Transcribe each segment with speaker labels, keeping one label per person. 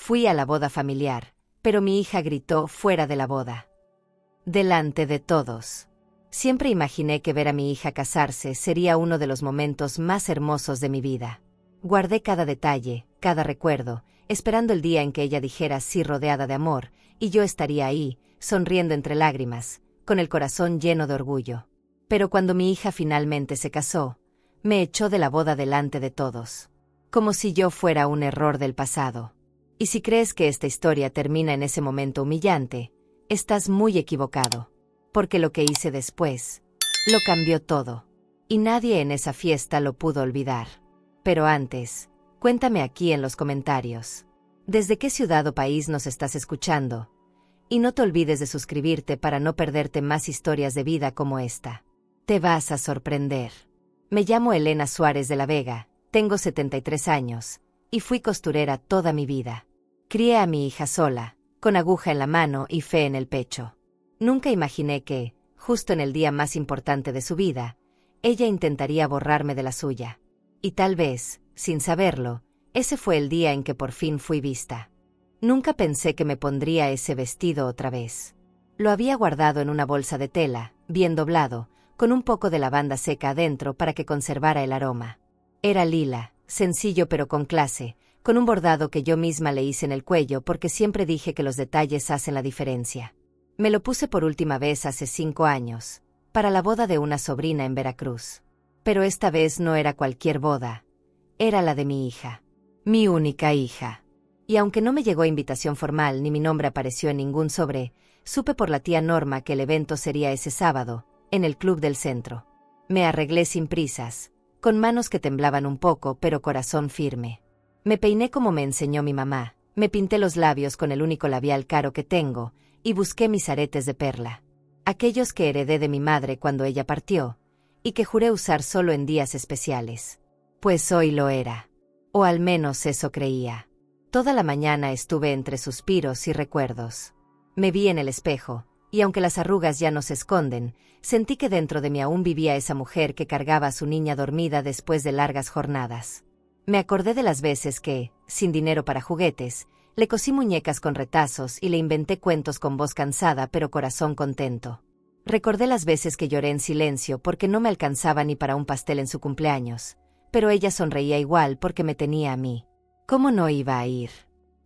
Speaker 1: Fui a la boda familiar, pero mi hija gritó fuera de la boda. Delante de todos. Siempre imaginé que ver a mi hija casarse sería uno de los momentos más hermosos de mi vida. Guardé cada detalle, cada recuerdo, esperando el día en que ella dijera sí rodeada de amor, y yo estaría ahí, sonriendo entre lágrimas, con el corazón lleno de orgullo. Pero cuando mi hija finalmente se casó, me echó de la boda delante de todos. Como si yo fuera un error del pasado. Y si crees que esta historia termina en ese momento humillante, estás muy equivocado. Porque lo que hice después, lo cambió todo. Y nadie en esa fiesta lo pudo olvidar. Pero antes, cuéntame aquí en los comentarios. ¿Desde qué ciudad o país nos estás escuchando? Y no te olvides de suscribirte para no perderte más historias de vida como esta. Te vas a sorprender. Me llamo Elena Suárez de la Vega, tengo 73 años, y fui costurera toda mi vida. Crié a mi hija sola, con aguja en la mano y fe en el pecho. Nunca imaginé que, justo en el día más importante de su vida, ella intentaría borrarme de la suya. Y tal vez, sin saberlo, ese fue el día en que por fin fui vista. Nunca pensé que me pondría ese vestido otra vez. Lo había guardado en una bolsa de tela, bien doblado, con un poco de lavanda seca adentro para que conservara el aroma. Era lila, sencillo pero con clase, con un bordado que yo misma le hice en el cuello porque siempre dije que los detalles hacen la diferencia. Me lo puse por última vez hace 5 años, para la boda de una sobrina en Veracruz. Pero esta vez no era cualquier boda, era la de mi hija. Mi única hija. Y aunque no me llegó invitación formal ni mi nombre apareció en ningún sobre, supe por la tía Norma que el evento sería ese sábado, en el club del centro. Me arreglé sin prisas, con manos que temblaban un poco pero corazón firme. Me peiné como me enseñó mi mamá, me pinté los labios con el único labial caro que tengo, y busqué mis aretes de perla. Aquellos que heredé de mi madre cuando ella partió, y que juré usar solo en días especiales. Pues hoy lo era. O al menos eso creía. Toda la mañana estuve entre suspiros y recuerdos. Me vi en el espejo, y aunque las arrugas ya no se esconden, sentí que dentro de mí aún vivía esa mujer que cargaba a su niña dormida después de largas jornadas. Me acordé de las veces que, sin dinero para juguetes, le cosí muñecas con retazos y le inventé cuentos con voz cansada pero corazón contento. Recordé las veces que lloré en silencio porque no me alcanzaba ni para un pastel en su cumpleaños, pero ella sonreía igual porque me tenía a mí. ¿Cómo no iba a ir?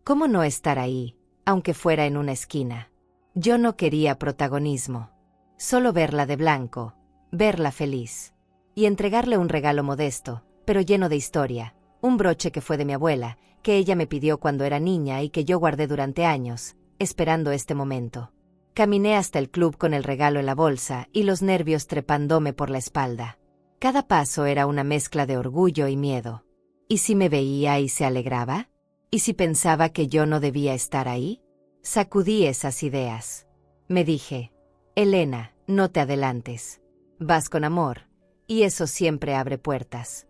Speaker 1: ¿Cómo no estar ahí, aunque fuera en una esquina? Yo no quería protagonismo. Solo verla de blanco, verla feliz. Y entregarle un regalo modesto, pero lleno de historia, un broche que fue de mi abuela, que ella me pidió cuando era niña y que yo guardé durante años, esperando este momento. Caminé hasta el club con el regalo en la bolsa y los nervios trepándome por la espalda. Cada paso era una mezcla de orgullo y miedo. ¿Y si me veía y se alegraba? ¿Y si pensaba que yo no debía estar ahí? Sacudí esas ideas. Me dije, Elena, no te adelantes. Vas con amor, y eso siempre abre puertas.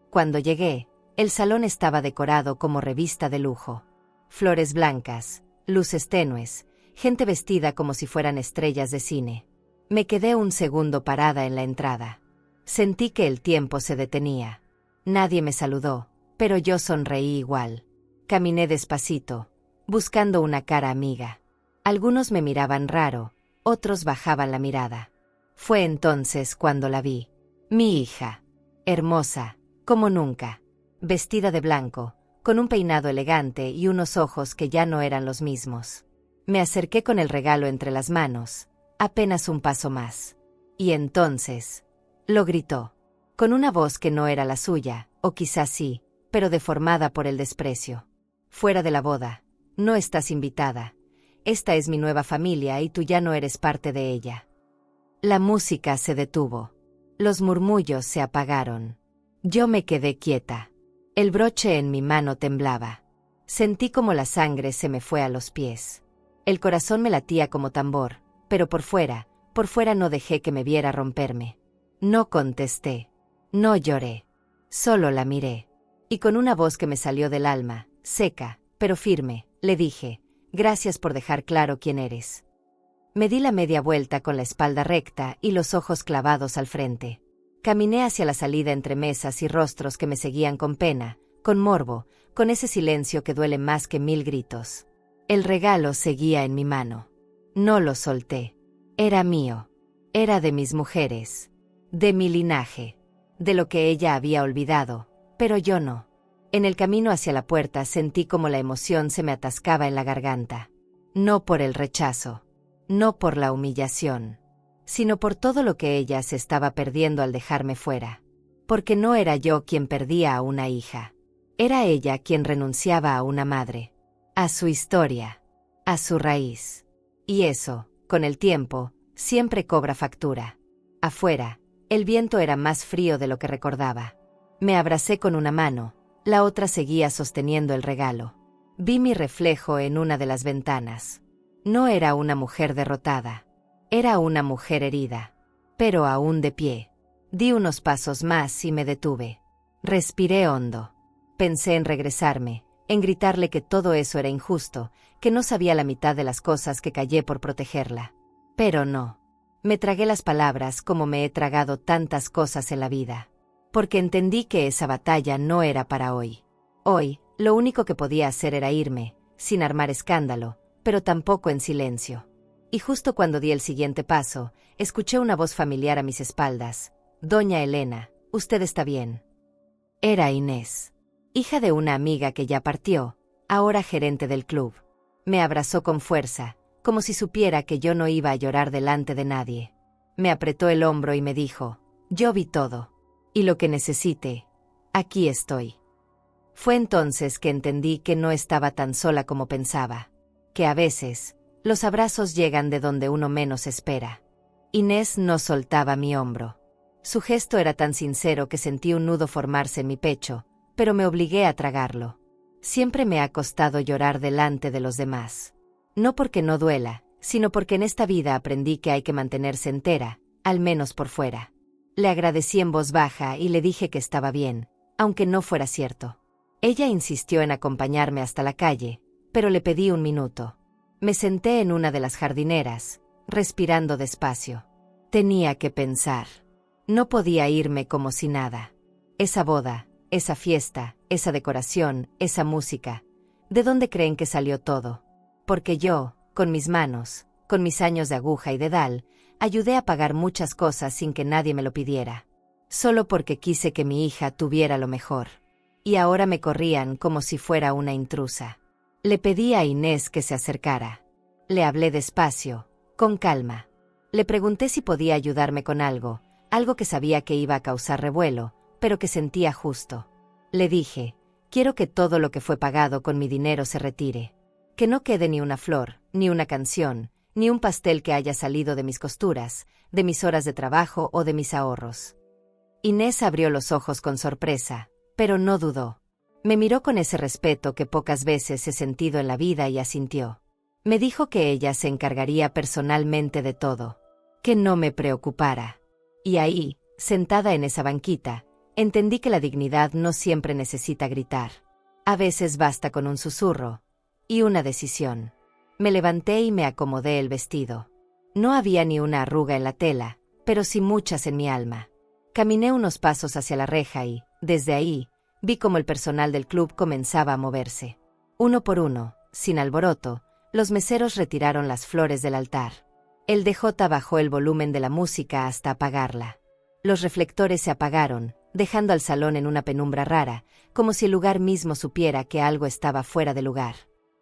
Speaker 1: Cuando llegué, el salón estaba decorado como revista de lujo. Flores blancas, luces tenues, gente vestida como si fueran estrellas de cine. Me quedé un segundo parada en la entrada. Sentí que el tiempo se detenía. Nadie me saludó, pero yo sonreí igual. Caminé despacito, buscando una cara amiga. Algunos me miraban raro, otros bajaban la mirada. Fue entonces cuando la vi. Mi hija. Hermosa, como nunca. Vestida de blanco, con un peinado elegante y unos ojos que ya no eran los mismos. Me acerqué con el regalo entre las manos, apenas un paso más. Y entonces, lo gritó. Con una voz que no era la suya, o quizás sí, pero deformada por el desprecio. Fuera de la boda. No estás invitada. Esta es mi nueva familia y tú ya no eres parte de ella. La música se detuvo. Los murmullos se apagaron. Yo me quedé quieta. El broche en mi mano temblaba. Sentí como la sangre se me fue a los pies. El corazón me latía como tambor, pero por fuera no dejé que me viera romperme. No contesté. No lloré. Solo la miré. Y con una voz que me salió del alma, seca, pero firme, le dije, gracias por dejar claro quién eres. Me di la media vuelta con la espalda recta y los ojos clavados al frente. Caminé hacia la salida entre mesas y rostros que me seguían con pena, con morbo, con ese silencio que duele más que 1000 gritos. El regalo seguía en mi mano. No lo solté. Era mío. Era de mis mujeres. De mi linaje. De lo que ella había olvidado, pero yo no. En el camino hacia la puerta sentí como la emoción se me atascaba en la garganta. No por el rechazo. No por la humillación. Sino por todo lo que ella se estaba perdiendo al dejarme fuera. Porque no era yo quien perdía a una hija. Era ella quien renunciaba a una madre. A su historia. A su raíz. Y eso, con el tiempo, siempre cobra factura. Afuera, el viento era más frío de lo que recordaba. Me abracé con una mano, la otra seguía sosteniendo el regalo. Vi mi reflejo en una de las ventanas. No era una mujer derrotada. Era una mujer herida. Pero aún de pie. Di unos pasos más y me detuve. Respiré hondo. Pensé en regresarme, en gritarle que todo eso era injusto, que no sabía la mitad de las cosas que callé por protegerla. Pero no. Me tragué las palabras como me he tragado tantas cosas en la vida. Porque entendí que esa batalla no era para hoy. Hoy, lo único que podía hacer era irme, sin armar escándalo, pero tampoco en silencio. Y justo cuando di el siguiente paso, escuché una voz familiar a mis espaldas. «Doña Elena, usted está bien». Era Inés. Hija de una amiga que ya partió, ahora gerente del club. Me abrazó con fuerza, como si supiera que yo no iba a llorar delante de nadie. Me apretó el hombro y me dijo, «Yo vi todo. Y lo que necesite, aquí estoy». Fue entonces que entendí que no estaba tan sola como pensaba. Que a veces, los abrazos llegan de donde uno menos espera. Inés no soltaba mi hombro. Su gesto era tan sincero que sentí un nudo formarse en mi pecho, pero me obligué a tragarlo. Siempre me ha costado llorar delante de los demás. No porque no duela, sino porque en esta vida aprendí que hay que mantenerse entera, al menos por fuera. Le agradecí en voz baja y le dije que estaba bien, aunque no fuera cierto. Ella insistió en acompañarme hasta la calle, pero le pedí un minuto. Me senté en una de las jardineras, respirando despacio. Tenía que pensar. No podía irme como si nada. Esa boda, esa fiesta, esa decoración, esa música. ¿De dónde creen que salió todo? Porque yo, con mis manos, con mis años de aguja y dedal, ayudé a pagar muchas cosas sin que nadie me lo pidiera. Solo porque quise que mi hija tuviera lo mejor. Y ahora me corrían como si fuera una intrusa. Le pedí a Inés que se acercara. Le hablé despacio, con calma. Le pregunté si podía ayudarme con algo que sabía que iba a causar revuelo, pero que sentía justo. Le dije, quiero que todo lo que fue pagado con mi dinero se retire. Que no quede ni una flor, ni una canción, ni un pastel que haya salido de mis costuras, de mis horas de trabajo o de mis ahorros. Inés abrió los ojos con sorpresa, pero no dudó. Me miró con ese respeto que pocas veces he sentido en la vida y asintió. Me dijo que ella se encargaría personalmente de todo. Que no me preocupara. Y ahí, sentada en esa banquita, entendí que la dignidad no siempre necesita gritar. A veces basta con un susurro y una decisión. Me levanté y me acomodé el vestido. No había ni una arruga en la tela, pero sí muchas en mi alma. Caminé unos pasos hacia la reja y, desde ahí, vi cómo el personal del club comenzaba a moverse. Uno por uno, sin alboroto, los meseros retiraron las flores del altar. El DJ bajó el volumen de la música hasta apagarla. Los reflectores se apagaron, dejando al salón en una penumbra rara, como si el lugar mismo supiera que algo estaba fuera de lugar.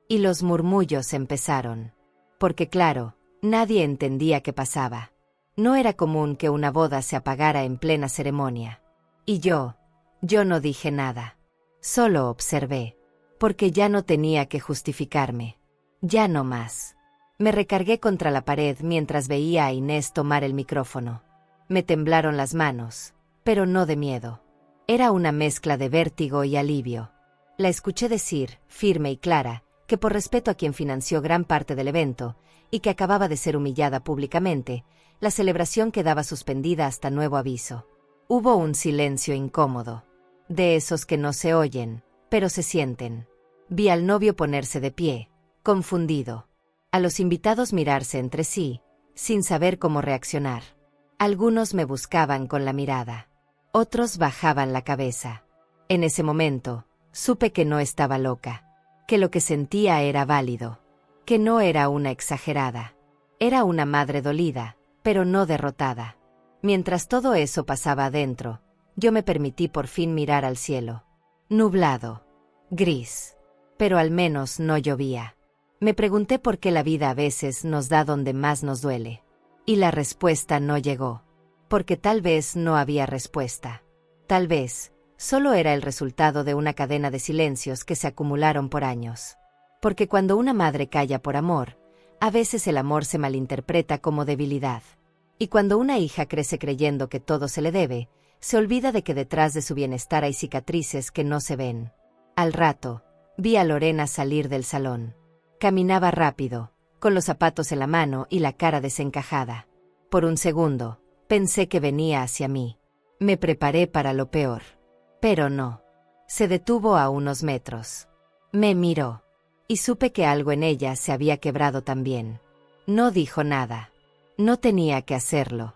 Speaker 1: Y los murmullos empezaron. Porque claro, nadie entendía qué pasaba. No era común que una boda se apagara en plena ceremonia. Y yo no dije nada. Solo observé. Porque ya no tenía que justificarme. Ya no más. Me recargué contra la pared mientras veía a Inés tomar el micrófono. Me temblaron las manos, pero no de miedo. Era una mezcla de vértigo y alivio. La escuché decir, firme y clara, que por respeto a quien financió gran parte del evento, y que acababa de ser humillada públicamente, la celebración quedaba suspendida hasta nuevo aviso. Hubo un silencio incómodo. De esos que no se oyen, pero se sienten. Vi al novio ponerse de pie, confundido. A los invitados mirarse entre sí, sin saber cómo reaccionar. Algunos me buscaban con la mirada. Otros bajaban la cabeza. En ese momento, Supe que no estaba loca, que lo que sentía era válido, que no era una exagerada. Era una madre dolida, pero no derrotada. Mientras todo eso pasaba adentro, yo me permití por fin mirar al cielo. Nublado, gris, pero al menos no llovía. Me pregunté por qué la vida a veces nos da donde más nos duele. Y la respuesta no llegó. Porque tal vez no había respuesta. Tal vez solo era el resultado de una cadena de silencios que se acumularon por años. Porque cuando una madre calla por amor, a veces el amor se malinterpreta como debilidad. Y cuando una hija crece creyendo que todo se le debe, se olvida de que detrás de su bienestar hay cicatrices que no se ven. Al rato, vi a Lorena salir del salón. Caminaba rápido, con los zapatos en la mano y la cara desencajada. Por un segundo, pensé que venía hacia mí. Me preparé para lo peor. Pero no. Se detuvo a unos metros. Me miró. Y supe que algo en ella se había quebrado también. No dijo nada. No tenía que hacerlo.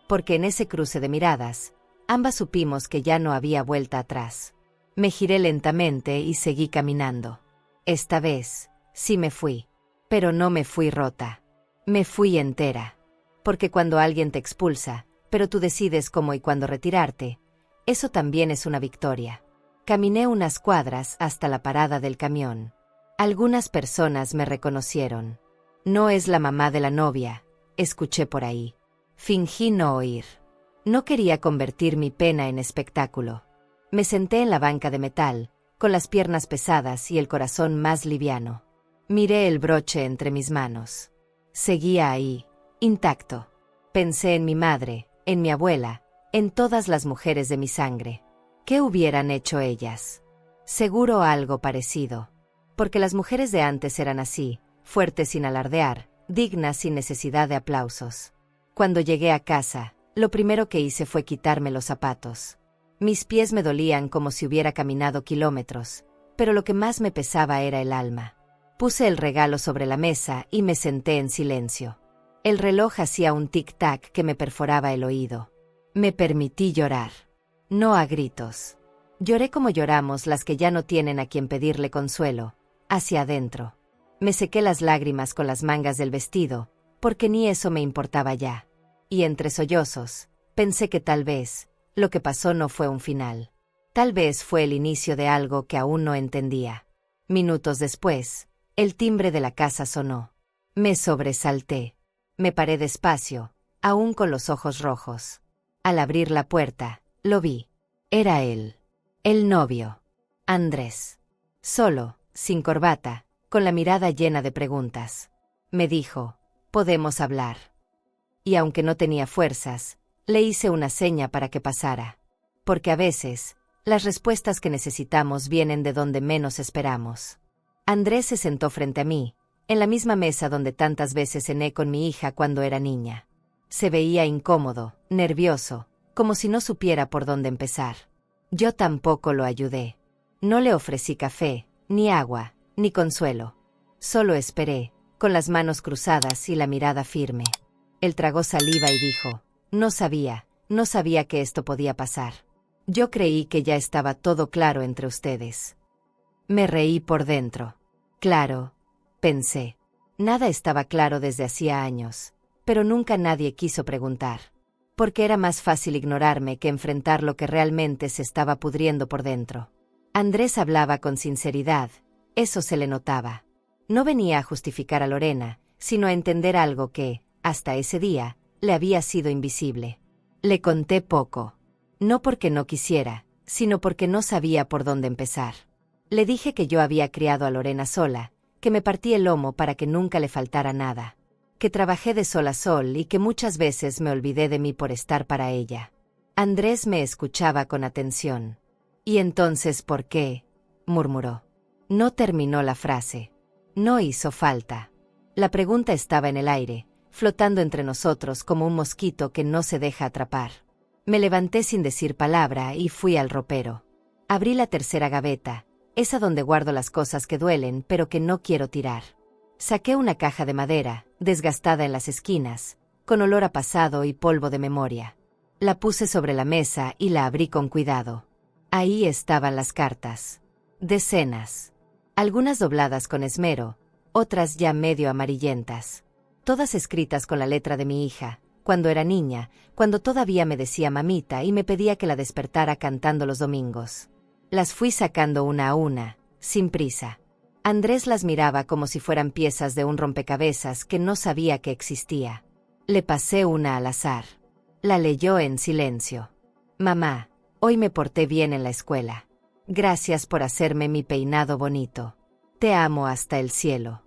Speaker 1: Porque en ese cruce de miradas, ambas supimos que ya no había vuelta atrás. Me giré lentamente y seguí caminando. Esta vez, sí me fui. Pero no me fui rota. Me fui entera. Porque cuando alguien te expulsa, pero tú decides cómo y cuándo retirarte, eso también es una victoria. Caminé unas cuadras hasta la parada del camión. Algunas personas me reconocieron. No es la mamá de la novia, escuché por ahí. Fingí no oír. No quería convertir mi pena en espectáculo. Me senté en la banca de metal, con las piernas pesadas y el corazón más liviano. Miré el broche entre mis manos. Seguía ahí, intacto. Pensé en mi madre, en mi abuela, en todas las mujeres de mi sangre. ¿Qué hubieran hecho ellas? Seguro algo parecido. Porque las mujeres de antes eran así, fuertes sin alardear, dignas sin necesidad de aplausos. Cuando llegué a casa, lo primero que hice fue quitarme los zapatos. Mis pies me dolían como si hubiera caminado kilómetros, pero lo que más me pesaba era el alma. Puse el regalo sobre la mesa y me senté en silencio. El reloj hacía un tic-tac que me perforaba el oído. Me permití llorar. No a gritos. Lloré como lloramos las que ya no tienen a quien pedirle consuelo, hacia adentro. Me sequé las lágrimas con las mangas del vestido, porque ni eso me importaba ya. Y entre sollozos, pensé que tal vez, lo que pasó no fue un final. Tal vez fue el inicio de algo que aún no entendía. Minutos después, el timbre de la casa sonó. Me sobresalté. Me paré despacio, aún con los ojos rojos. Al abrir la puerta, lo vi. Era él. El novio. Andrés. Solo, sin corbata, con la mirada llena de preguntas. Me dijo, «Podemos hablar». Y aunque no tenía fuerzas, le hice una seña para que pasara. Porque a veces, las respuestas que necesitamos vienen de donde menos esperamos. Andrés se sentó frente a mí, en la misma mesa donde tantas veces cené con mi hija cuando era niña. Se veía incómodo, nervioso, como si no supiera por dónde empezar. Yo tampoco lo ayudé. No le ofrecí café, ni agua, ni consuelo. Solo esperé, con las manos cruzadas y la mirada firme. Él tragó saliva y dijo, no sabía que esto podía pasar. Yo creí que ya estaba todo claro entre ustedes. Me reí por dentro. Claro, pensé. Nada estaba claro desde hacía años, pero nunca nadie quiso preguntar. Porque era más fácil ignorarme que enfrentar lo que realmente se estaba pudriendo por dentro. Andrés hablaba con sinceridad, eso se le notaba. No venía a justificar a Lorena, sino a entender algo que, hasta ese día, le había sido invisible. Le conté poco. No porque no quisiera, sino porque no sabía por dónde empezar. Le dije que yo había criado a Lorena sola, que me partí el lomo para que nunca le faltara nada, que trabajé de sol a sol y que muchas veces me olvidé de mí por estar para ella. Andrés me escuchaba con atención. «¿Y entonces por qué?», murmuró. No terminó la frase. No hizo falta. La pregunta estaba en el aire, flotando entre nosotros como un mosquito que no se deja atrapar. Me levanté sin decir palabra y fui al ropero. Abrí la tercera gaveta, esa donde guardo las cosas que duelen pero que no quiero tirar. Saqué una caja de madera, desgastada en las esquinas, con olor a pasado y polvo de memoria. La puse sobre la mesa y la abrí con cuidado. Ahí estaban las cartas. Decenas. Algunas dobladas con esmero, otras ya medio amarillentas. Todas escritas con la letra de mi hija, cuando era niña, cuando todavía me decía mamita y me pedía que la despertara cantando los domingos. Las fui sacando una a una, sin prisa. Andrés las miraba como si fueran piezas de un rompecabezas que no sabía que existía. Le pasé una al azar. La leyó en silencio. Mamá, hoy me porté bien en la escuela. Gracias por hacerme mi peinado bonito. Te amo hasta el cielo.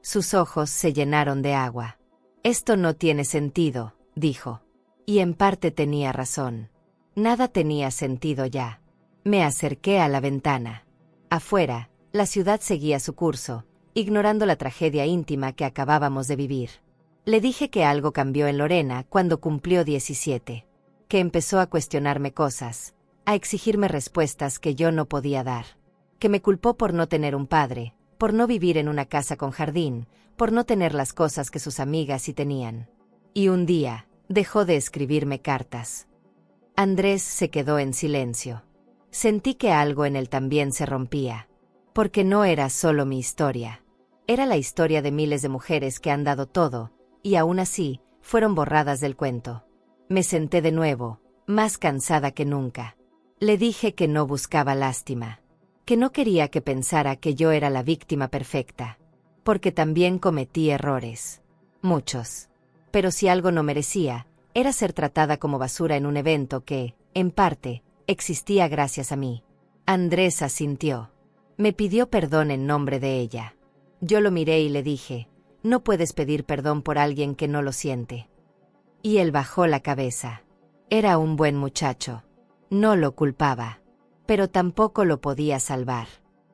Speaker 1: Sus ojos se llenaron de agua. Esto no tiene sentido, dijo. Y en parte tenía razón. Nada tenía sentido ya. Me acerqué a la ventana. Afuera, la ciudad seguía su curso, ignorando la tragedia íntima que acabábamos de vivir. Le dije que algo cambió en Lorena cuando cumplió 17, que empezó a cuestionarme cosas, a exigirme respuestas que yo no podía dar, que me culpó por no tener un padre, por no vivir en una casa con jardín, por no tener las cosas que sus amigas sí tenían. Y un día, dejó de escribirme cartas. Andrés se quedó en silencio. Sentí que algo en él también se rompía. Porque no era solo mi historia. Era la historia de miles de mujeres que han dado todo, y aún así, fueron borradas del cuento. Me senté de nuevo, más cansada que nunca. Le dije que no buscaba lástima. Que no quería que pensara que yo era la víctima perfecta. Porque también cometí errores. Muchos. Pero si algo no merecía, era ser tratada como basura en un evento que, en parte, existía gracias a mí. Andrés asintió. Me pidió perdón en nombre de ella. Yo lo miré y le dije, no puedes pedir perdón por alguien que no lo siente. Y él bajó la cabeza. Era un buen muchacho. No lo culpaba. Pero tampoco lo podía salvar.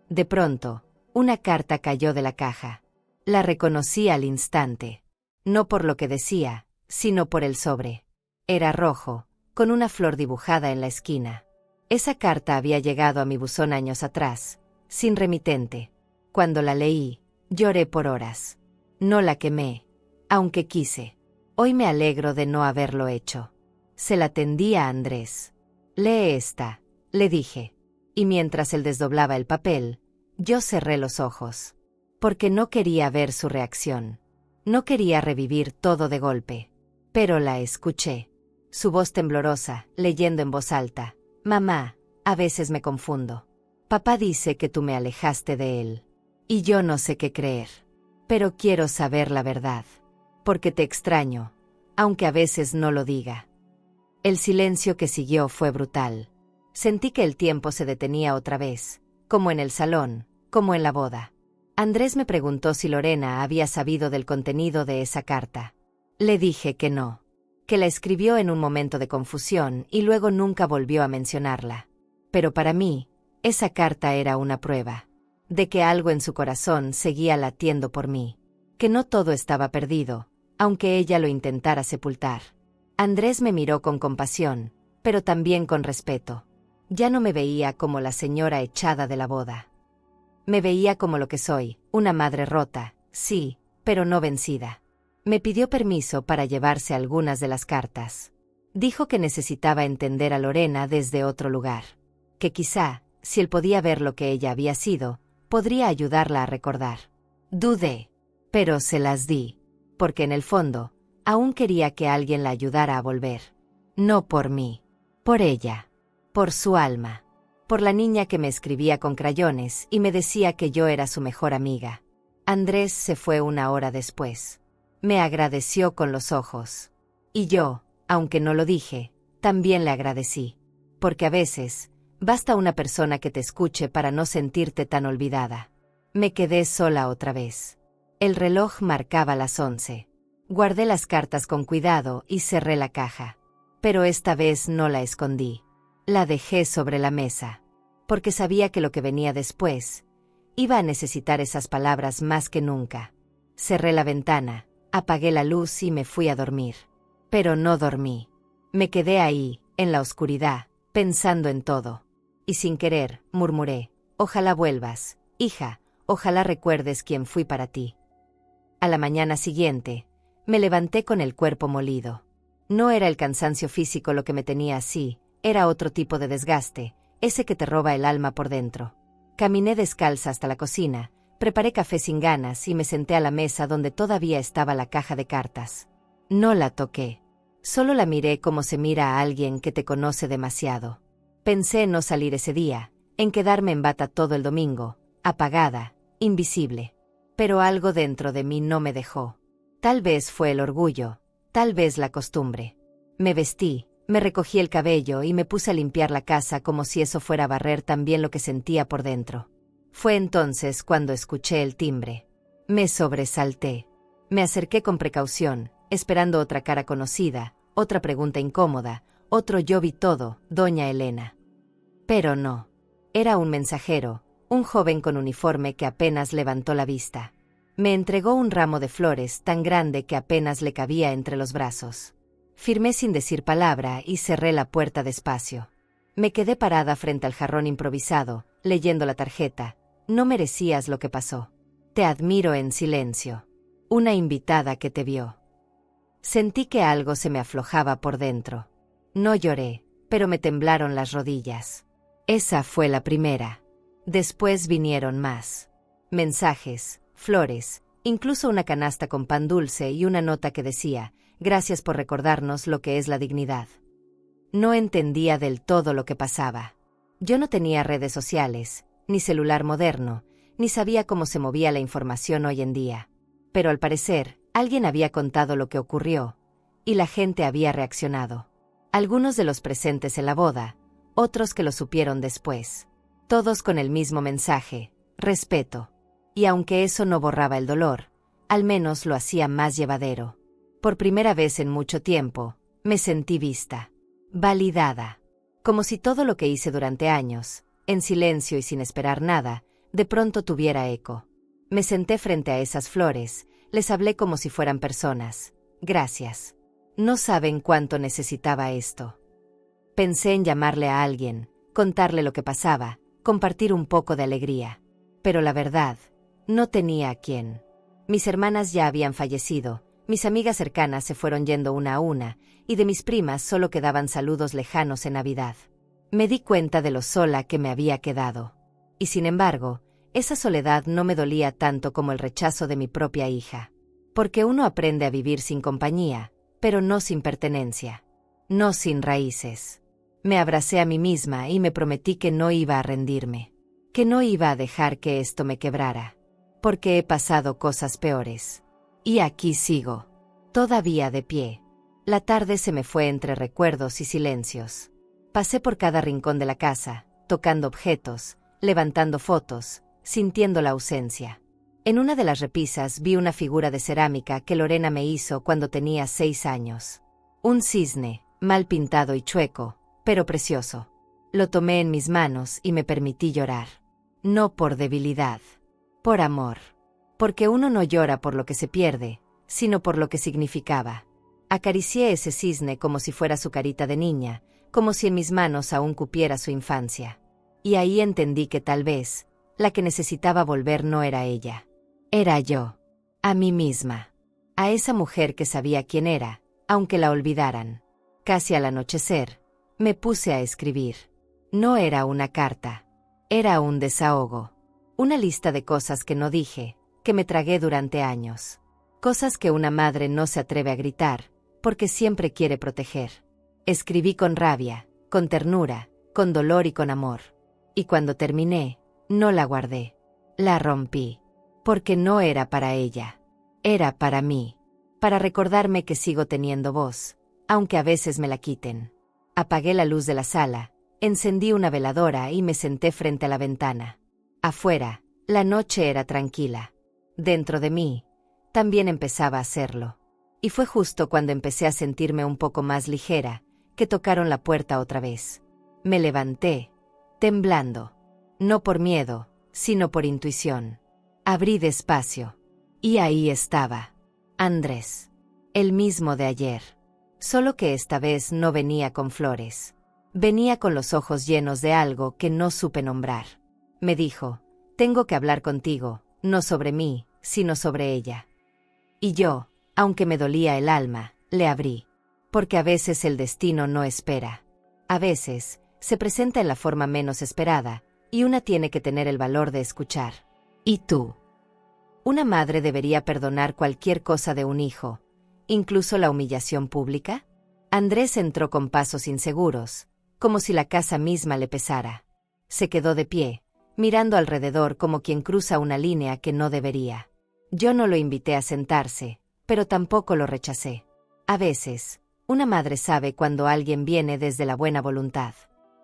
Speaker 1: De pronto, una carta cayó de la caja. La reconocí al instante. No por lo que decía, sino por el sobre. Era rojo, con una flor dibujada en la esquina. Esa carta había llegado a mi buzón años atrás, sin remitente. Cuando la leí, lloré por horas. No la quemé, aunque quise. Hoy me alegro de no haberlo hecho. Se la tendí a Andrés. Lee esta, le dije. Y mientras él desdoblaba el papel, yo cerré los ojos. Porque no quería ver su reacción. No quería revivir todo de golpe. Pero la escuché. Su voz temblorosa, leyendo en voz alta. Mamá, a veces me confundo. Papá dice que tú me alejaste de él. Y yo no sé qué creer. Pero quiero saber la verdad. Porque te extraño, aunque a veces no lo diga. El silencio que siguió fue brutal. Sentí que el tiempo se detenía otra vez, como en el salón, como en la boda. Andrés me preguntó si Lorena había sabido del contenido de esa carta. Le dije que no. Que la escribió en un momento de confusión y luego nunca volvió a mencionarla. Pero para mí, esa carta era una prueba. De que algo en su corazón seguía latiendo por mí. Que no todo estaba perdido, aunque ella lo intentara sepultar. Andrés me miró con compasión, pero también con respeto. Ya no me veía como la señora echada de la boda. Me veía como lo que soy, una madre rota, sí, pero no vencida. Me pidió permiso para llevarse algunas de las cartas. Dijo que necesitaba entender a Lorena desde otro lugar. Que quizá, si él podía ver lo que ella había sido, podría ayudarla a recordar. Dudé, pero se las di, porque en el fondo, aún quería que alguien la ayudara a volver. No por mí, por ella, por su alma, por la niña que me escribía con crayones y me decía que yo era su mejor amiga. Andrés se fue una hora después. Me agradeció con los ojos. Y yo, aunque no lo dije, también le agradecí. Porque a veces, basta una persona que te escuche para no sentirte tan olvidada. Me quedé sola otra vez. El reloj marcaba las 11. Guardé las cartas con cuidado y cerré la caja. Pero esta vez no la escondí. La dejé sobre la mesa. Porque sabía que lo que venía después iba a necesitar esas palabras más que nunca. Cerré la ventana, apagué la luz y me fui a dormir. Pero no dormí. Me quedé ahí, en la oscuridad, pensando en todo. Y sin querer, murmuré, ojalá vuelvas, hija, ojalá recuerdes quién fui para ti. A la mañana siguiente, me levanté con el cuerpo molido. No era el cansancio físico lo que me tenía así, era otro tipo de desgaste, ese que te roba el alma por dentro. Caminé descalza hasta la cocina, preparé café sin ganas y me senté a la mesa donde todavía estaba la caja de cartas. No la toqué. Solo la miré como se mira a alguien que te conoce demasiado. Pensé en no salir ese día, en quedarme en bata todo el domingo, apagada, invisible. Pero algo dentro de mí no me dejó. Tal vez fue el orgullo, tal vez la costumbre. Me vestí, me recogí el cabello y me puse a limpiar la casa como si eso fuera a barrer también lo que sentía por dentro. Fue entonces cuando escuché el timbre. Me sobresalté. Me acerqué con precaución, esperando otra cara conocida, otra pregunta incómoda, otro yo vi todo, doña Elena. Pero no. Era un mensajero, un joven con uniforme que apenas levantó la vista. Me entregó un ramo de flores tan grande que apenas le cabía entre los brazos. Firmé sin decir palabra y cerré la puerta despacio. Me quedé parada frente al jarrón improvisado, leyendo la tarjeta. No merecías lo que pasó. Te admiro en silencio. Una invitada que te vio. Sentí que algo se me aflojaba por dentro. No lloré, pero me temblaron las rodillas. Esa fue la primera. Después vinieron más. Mensajes, flores, incluso una canasta con pan dulce y una nota que decía: gracias por recordarnos lo que es la dignidad. No entendía del todo lo que pasaba. Yo no tenía redes sociales, ni celular moderno, ni sabía cómo se movía la información hoy en día. Pero al parecer, alguien había contado lo que ocurrió, y la gente había reaccionado. Algunos de los presentes en la boda, otros que lo supieron después. Todos con el mismo mensaje: respeto. Y aunque eso no borraba el dolor, al menos lo hacía más llevadero. Por primera vez en mucho tiempo, me sentí vista, validada. Como si todo lo que hice durante años, en silencio y sin esperar nada, de pronto tuviera eco. Me senté frente a esas flores, les hablé como si fueran personas. Gracias. No saben cuánto necesitaba esto. Pensé en llamarle a alguien, contarle lo que pasaba, compartir un poco de alegría. Pero la verdad, no tenía a quién. Mis hermanas ya habían fallecido, mis amigas cercanas se fueron yendo una a una, y de mis primas solo quedaban saludos lejanos en Navidad. Me di cuenta de lo sola que me había quedado. Y sin embargo, esa soledad no me dolía tanto como el rechazo de mi propia hija. Porque uno aprende a vivir sin compañía, pero no sin pertenencia. No sin raíces. Me abracé a mí misma y me prometí que no iba a rendirme. Que no iba a dejar que esto me quebrara. Porque he pasado cosas peores. Y aquí sigo. Todavía de pie. La tarde se me fue entre recuerdos y silencios. Pasé por cada rincón de la casa, tocando objetos, levantando fotos, sintiendo la ausencia. En una de las repisas vi una figura de cerámica que Lorena me hizo cuando tenía 6 años. Un cisne, mal pintado y chueco, pero precioso. Lo tomé en mis manos y me permití llorar. No por debilidad. Por amor. Porque uno no llora por lo que se pierde, sino por lo que significaba. Acaricié ese cisne como si fuera su carita de niña, como si en mis manos aún cupiera su infancia. Y ahí entendí que tal vez, la que necesitaba volver no era ella. Era yo. A mí misma. A esa mujer que sabía quién era, aunque la olvidaran. Casi al anochecer, me puse a escribir. No era una carta. Era un desahogo. Una lista de cosas que no dije, que me tragué durante años. Cosas que una madre no se atreve a gritar, porque siempre quiere proteger. Escribí con rabia, con ternura, con dolor y con amor. Y cuando terminé, no la guardé. La rompí. Porque no era para ella. Era para mí. Para recordarme que sigo teniendo voz, aunque a veces me la quiten. Apagué la luz de la sala, encendí una veladora y me senté frente a la ventana. Afuera, la noche era tranquila. Dentro de mí, también empezaba a hacerlo. Y fue justo cuando empecé a sentirme un poco más ligera, que tocaron la puerta otra vez. Me levanté, temblando. No por miedo, sino por intuición. Abrí despacio. Y ahí estaba. Andrés. El mismo de ayer. Solo que esta vez no venía con flores. Venía con los ojos llenos de algo que no supe nombrar. Me dijo: tengo que hablar contigo, no sobre mí, sino sobre ella. Y yo, aunque me dolía el alma, le abrí. Porque a veces el destino no espera. A veces, se presenta en la forma menos esperada, y una tiene que tener el valor de escuchar. ¿Y tú? ¿Una madre debería perdonar cualquier cosa de un hijo, incluso la humillación pública? Andrés entró con pasos inseguros, como si la casa misma le pesara. Se quedó de pie, mirando alrededor como quien cruza una línea que no debería. Yo no lo invité a sentarse, pero tampoco lo rechacé. A veces, una madre sabe cuando alguien viene desde la buena voluntad.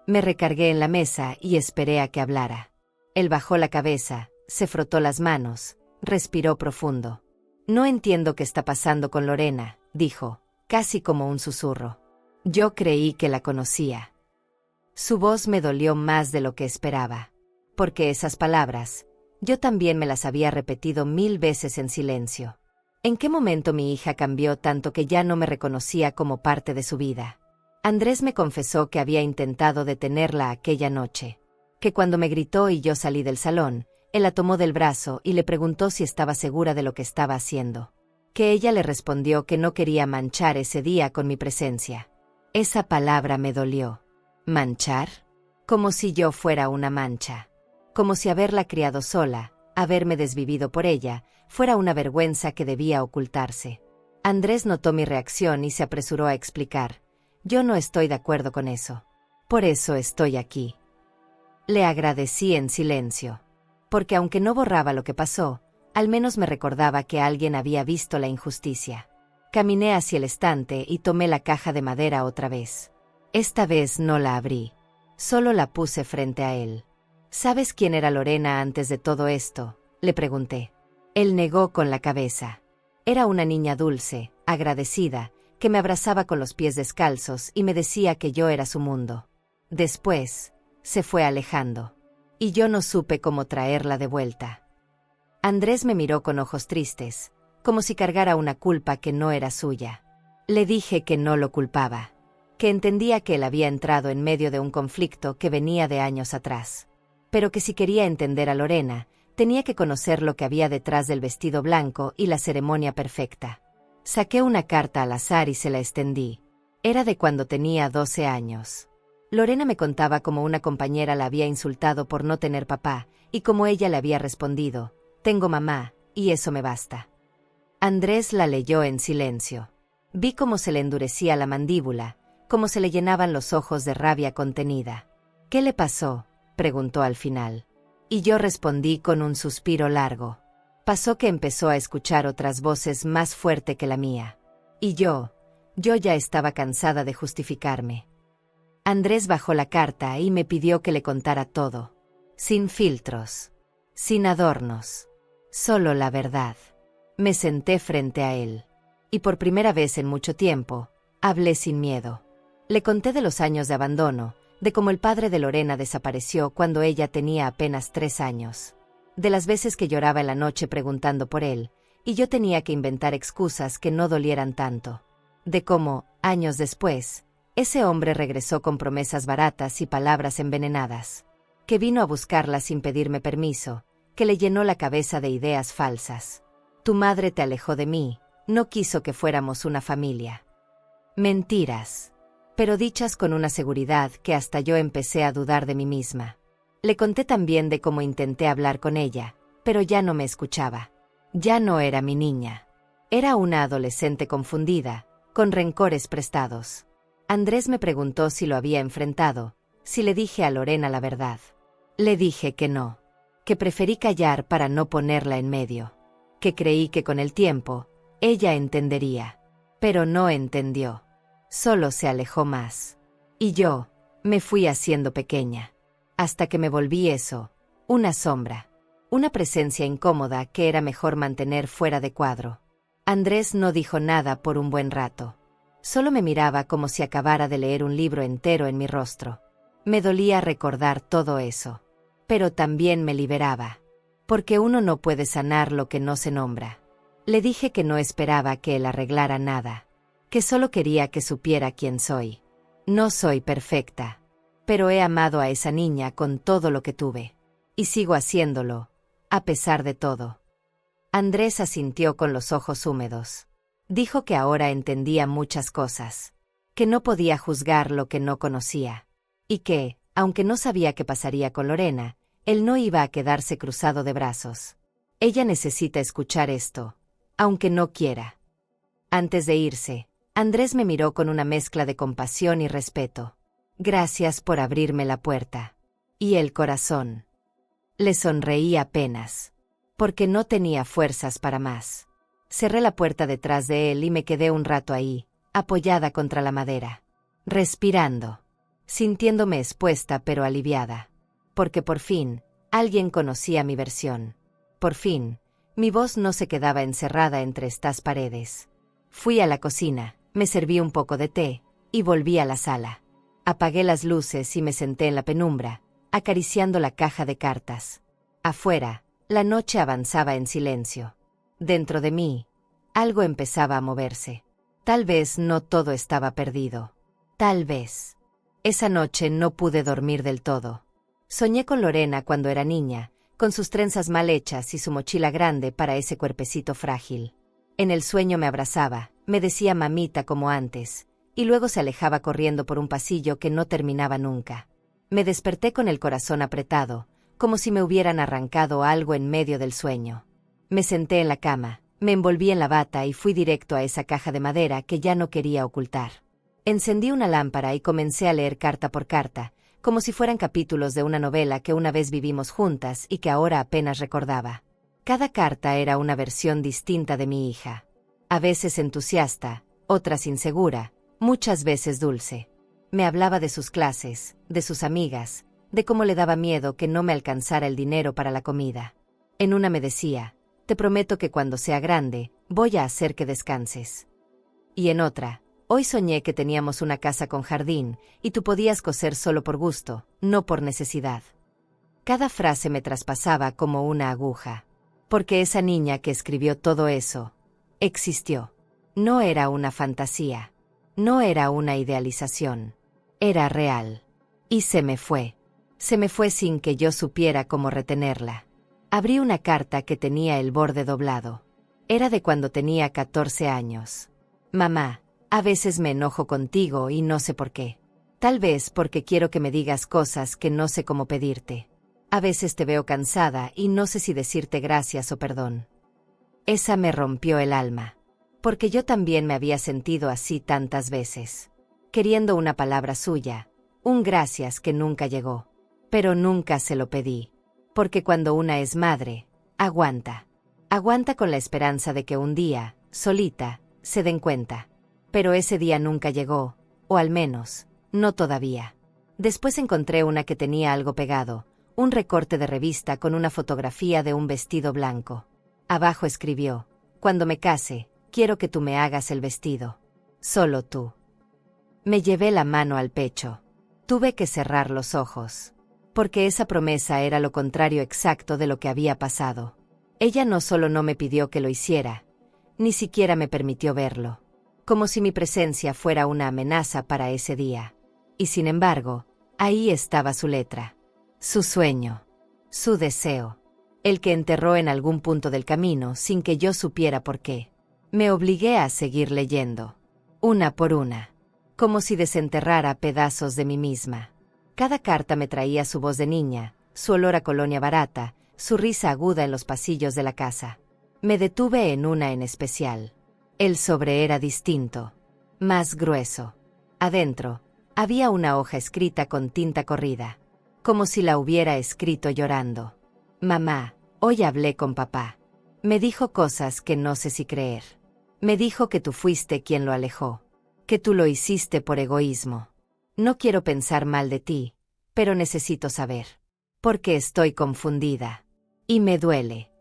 Speaker 1: Me recargué en la mesa y esperé a que hablara. Él bajó la cabeza, se frotó las manos, respiró profundo. No entiendo qué está pasando con Lorena, dijo, casi como un susurro. Yo creí que la conocía. Su voz me dolió más de lo que esperaba. Porque esas palabras, yo también me las había repetido 1000 veces en silencio. ¿En qué momento mi hija cambió tanto que ya no me reconocía como parte de su vida? Andrés me confesó que había intentado detenerla aquella noche. Que cuando me gritó y yo salí del salón, él la tomó del brazo y le preguntó si estaba segura de lo que estaba haciendo. Que ella le respondió que no quería manchar ese día con mi presencia. Esa palabra me dolió. ¿Manchar? Como si yo fuera una mancha. Como si haberla criado sola, haberme desvivido por ella, fuera una vergüenza que debía ocultarse. Andrés notó mi reacción y se apresuró a explicar. Yo no estoy de acuerdo con eso. Por eso estoy aquí. Le agradecí en silencio. Porque aunque no borraba lo que pasó, al menos me recordaba que alguien había visto la injusticia. Caminé hacia el estante y tomé la caja de madera otra vez. Esta vez no la abrí. Solo la puse frente a él. ¿Sabes quién era Lorena antes de todo esto?, le pregunté. Él negó con la cabeza. Era una niña dulce, agradecida, que me abrazaba con los pies descalzos y me decía que yo era su mundo. Después, se fue alejando. Y yo no supe cómo traerla de vuelta. Andrés me miró con ojos tristes, como si cargara una culpa que no era suya. Le dije que no lo culpaba, que entendía que él había entrado en medio de un conflicto que venía de años atrás, pero que si quería entender a Lorena, tenía que conocer lo que había detrás del vestido blanco y la ceremonia perfecta. Saqué una carta al azar y se la extendí. Era de cuando tenía 12 años. Lorena me contaba cómo una compañera la había insultado por no tener papá, y cómo ella le había respondido, «Tengo mamá, y eso me basta». Andrés la leyó en silencio. Vi cómo se le endurecía la mandíbula, cómo se le llenaban los ojos de rabia contenida. «¿Qué le pasó?», preguntó al final. Y yo respondí con un suspiro largo. Pasó que empezó a escuchar otras voces más fuerte que la mía. Y yo ya estaba cansada de justificarme. Andrés bajó la carta y me pidió que le contara todo. Sin filtros. Sin adornos. Solo la verdad. Me senté frente a él. Y por primera vez en mucho tiempo, hablé sin miedo. Le conté de los años de abandono, de cómo el padre de Lorena desapareció cuando ella tenía apenas 3 años. De las veces que lloraba en la noche preguntando por él, y yo tenía que inventar excusas que no dolieran tanto. De cómo, años después, ese hombre regresó con promesas baratas y palabras envenenadas. Que vino a buscarla sin pedirme permiso, que le llenó la cabeza de ideas falsas. Tu madre te alejó de mí, no quiso que fuéramos una familia. Mentiras. Pero dichas con una seguridad que hasta yo empecé a dudar de mí misma. Le conté también de cómo intenté hablar con ella, pero ya no me escuchaba. Ya no era mi niña. Era una adolescente confundida, con rencores prestados. Andrés me preguntó si lo había enfrentado, si le dije a Lorena la verdad. Le dije que no, que preferí callar para no ponerla en medio, que creí que con el tiempo, ella entendería. Pero no entendió. Solo se alejó más. Y yo, me fui haciendo pequeña. Hasta que me volví eso, una sombra. Una presencia incómoda que era mejor mantener fuera de cuadro. Andrés no dijo nada por un buen rato. Solo me miraba como si acabara de leer un libro entero en mi rostro. Me dolía recordar todo eso. Pero también me liberaba. Porque uno no puede sanar lo que no se nombra. Le dije que no esperaba que él arreglara nada. Que solo quería que supiera quién soy. No soy perfecta. Pero he amado a esa niña con todo lo que tuve. Y sigo haciéndolo, a pesar de todo. Andrés asintió con los ojos húmedos. Dijo que ahora entendía muchas cosas. Que no podía juzgar lo que no conocía. Y que, Aunque no sabía qué pasaría con Lorena, él no iba a quedarse cruzado de brazos. Ella necesita escuchar esto, aunque no quiera. Antes de irse, Andrés me miró con una mezcla de compasión y respeto. Gracias por abrirme la puerta. Y el corazón. Le sonreí apenas, porque no tenía fuerzas para más. Cerré la puerta detrás de él y me quedé un rato ahí, apoyada contra la madera, respirando, sintiéndome expuesta pero aliviada, porque por fin, alguien conocía mi versión. Por fin, mi voz no se quedaba encerrada entre estas paredes. Fui a la cocina, me serví un poco de té, y volví a la sala. Apagué las luces y me senté en la penumbra, acariciando la caja de cartas. Afuera, la noche avanzaba en silencio. Dentro de mí, algo empezaba a moverse. Tal vez no todo estaba perdido. Tal vez. Esa noche no pude dormir del todo. Soñé con Lorena cuando era niña, con sus trenzas mal hechas y su mochila grande para ese cuerpecito frágil. En el sueño me abrazaba, me decía mamita como antes, y luego se alejaba corriendo por un pasillo que no terminaba nunca. Me desperté con el corazón apretado, como si me hubieran arrancado algo en medio del sueño. Me senté en la cama, me envolví en la bata y fui directo a esa caja de madera que ya no quería ocultar. Encendí una lámpara y comencé a leer carta por carta, como si fueran capítulos de una novela que una vez vivimos juntas y que ahora apenas recordaba. Cada carta era una versión distinta de mi hija. A veces entusiasta, otras insegura, muchas veces dulce. Me hablaba de sus clases, de sus amigas, de cómo le daba miedo que no me alcanzara el dinero para la comida. En una me decía, te prometo que cuando sea grande, voy a hacer que descanses. Y en otra, hoy soñé que teníamos una casa con jardín, y tú podías coser solo por gusto, no por necesidad. Cada frase me traspasaba como una aguja. Porque esa niña que escribió todo eso, existió. No era una fantasía. No era una idealización. Era real. Y se me fue. Se me fue sin que yo supiera cómo retenerla. Abrí una carta que tenía el borde doblado. Era de cuando tenía 14 años. Mamá, a veces me enojo contigo y no sé por qué. Tal vez porque quiero que me digas cosas que no sé cómo pedirte. A veces te veo cansada y no sé si decirte gracias o perdón. Esa me rompió el alma. Porque yo también me había sentido así tantas veces. Queriendo una palabra suya, un gracias que nunca llegó. Pero nunca se lo pedí. Porque cuando una es madre, aguanta. Aguanta con la esperanza de que un día, solita, se den cuenta. Pero ese día nunca llegó, o al menos, no todavía. Después encontré una que tenía algo pegado, un recorte de revista con una fotografía de un vestido blanco. Abajo escribió, cuando me case, quiero que tú me hagas el vestido. Solo tú. Me llevé la mano al pecho. Tuve que cerrar los ojos. Porque esa promesa era lo contrario exacto de lo que había pasado. Ella no solo no me pidió que lo hiciera, ni siquiera me permitió verlo. Como si mi presencia fuera una amenaza para ese día. Y sin embargo, ahí estaba su letra. Su sueño. Su deseo. El que enterró en algún punto del camino sin que yo supiera por qué. Me obligué a seguir leyendo. Una por una. Como si desenterrara pedazos de mí misma. Cada carta me traía su voz de niña, su olor a colonia barata, su risa aguda en los pasillos de la casa. Me detuve en una en especial. El sobre era distinto. Más grueso. Adentro, había una hoja escrita con tinta corrida. Como si la hubiera escrito llorando. Mamá, hoy hablé con papá. Me dijo cosas que no sé si creer. Me dijo que tú fuiste quien lo alejó. Que tú lo hiciste por egoísmo. No quiero pensar mal de ti, pero necesito saber. Porque estoy confundida. Y me duele.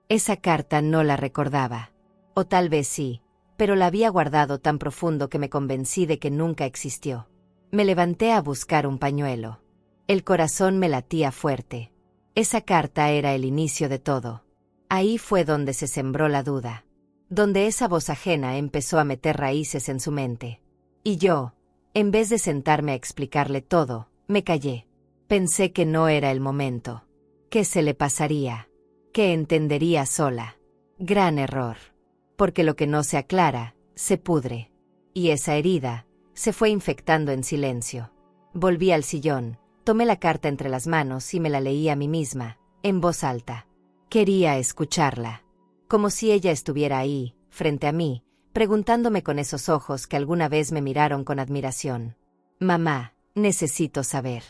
Speaker 1: Esa carta no la recordaba. O tal vez sí, pero la había guardado tan profundo que me convencí de que nunca existió. Me levanté a buscar un pañuelo. El corazón me latía fuerte. Esa carta era el inicio de todo. Ahí fue donde se sembró la duda. Donde esa voz ajena empezó a meter raíces en su mente. Y yo, en vez de sentarme a explicarle todo, me callé. Pensé que no era el momento. Que se le pasaría. Que entendería sola. Gran error. Porque lo que no se aclara, se pudre. Y esa herida, se fue infectando en silencio. Volví al sillón, Tomé la carta entre las manos y me la leí a mí misma, en voz alta. Quería escucharla. Como si ella estuviera ahí, frente a mí, preguntándome con esos ojos que alguna vez me miraron con admiración. Mamá, necesito saber.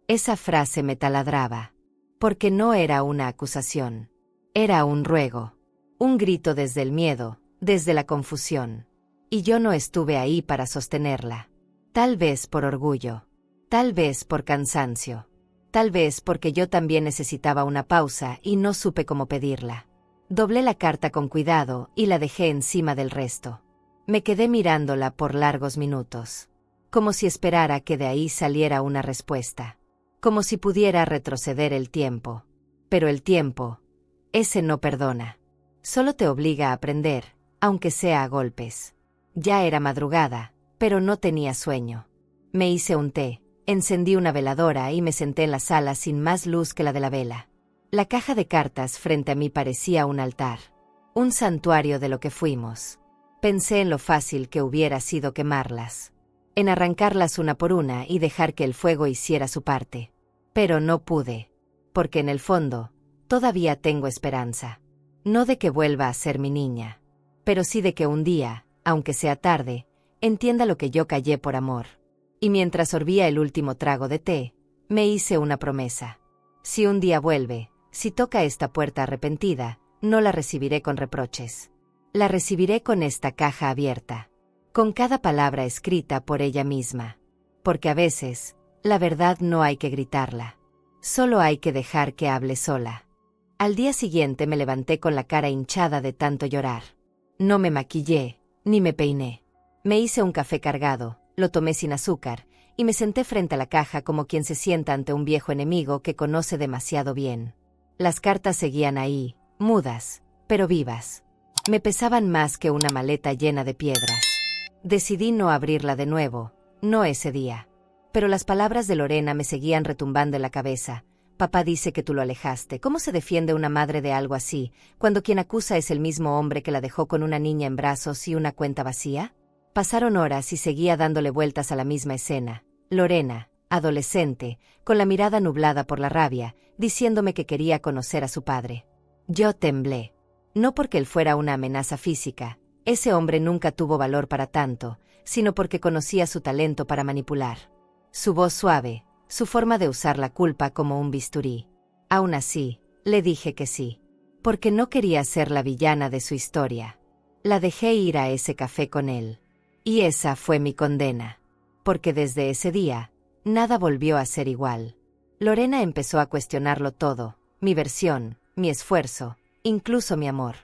Speaker 1: Esa frase me taladraba. Porque no era una acusación. Era un ruego. Un grito desde el miedo, desde la confusión. Y yo no estuve ahí para sostenerla. Tal vez por orgullo. Tal vez por cansancio. Tal vez porque yo también necesitaba una pausa y no supe cómo pedirla. Doblé la carta con cuidado y la dejé encima del resto. Me quedé mirándola por largos minutos. Como si esperara que de ahí saliera una respuesta. Como si pudiera retroceder el tiempo. Pero el tiempo, ese no perdona. Solo te obliga a aprender, aunque sea a golpes. Ya era madrugada, pero no tenía sueño. Me hice un té, encendí una veladora y me senté en la sala sin más luz que la de la vela. La caja de cartas frente a mí parecía un altar. Un santuario de lo que fuimos. Pensé en lo fácil que hubiera sido quemarlas. En arrancarlas una por una y dejar que el fuego hiciera su parte. Pero no pude. Porque en el fondo, todavía tengo esperanza. No de que vuelva a ser mi niña. Pero sí de que un día, aunque sea tarde, entienda lo que yo callé por amor. Y mientras sorbía el último trago de té, me hice una promesa. Si un día vuelve, si toca esta puerta arrepentida, no la recibiré con reproches. La recibiré con esta caja abierta. Con cada palabra escrita por ella misma. Porque a veces, la verdad no hay que gritarla. Solo hay que dejar que hable sola. Al día siguiente me levanté con la cara hinchada de tanto llorar. No me maquillé, ni me peiné. Me hice un café cargado, lo tomé sin azúcar, y me senté frente a la caja como quien se sienta ante un viejo enemigo que conoce demasiado bien. Las cartas seguían ahí, mudas, pero vivas. Me pesaban más que una maleta llena de piedras. Decidí no abrirla de nuevo, no ese día. Pero las palabras de Lorena me seguían retumbando en la cabeza. Papá dice que tú lo alejaste. ¿Cómo se defiende una madre de algo así, cuando quien acusa es el mismo hombre que la dejó con una niña en brazos y una cuenta vacía? Pasaron horas y seguía dándole vueltas a la misma escena. Lorena, adolescente, con la mirada nublada por la rabia, diciéndome que quería conocer a su padre. Yo temblé. No porque él fuera una amenaza física, ese hombre nunca tuvo valor para tanto, sino porque conocía su talento para manipular. Su voz suave, su forma de usar la culpa como un bisturí. Aún así, le dije que sí. Porque no quería ser la villana de su historia. La dejé ir a ese café con él. Y esa fue mi condena. Porque desde ese día, nada volvió a ser igual. Lorena empezó a cuestionarlo todo, mi versión, mi esfuerzo, incluso mi amor.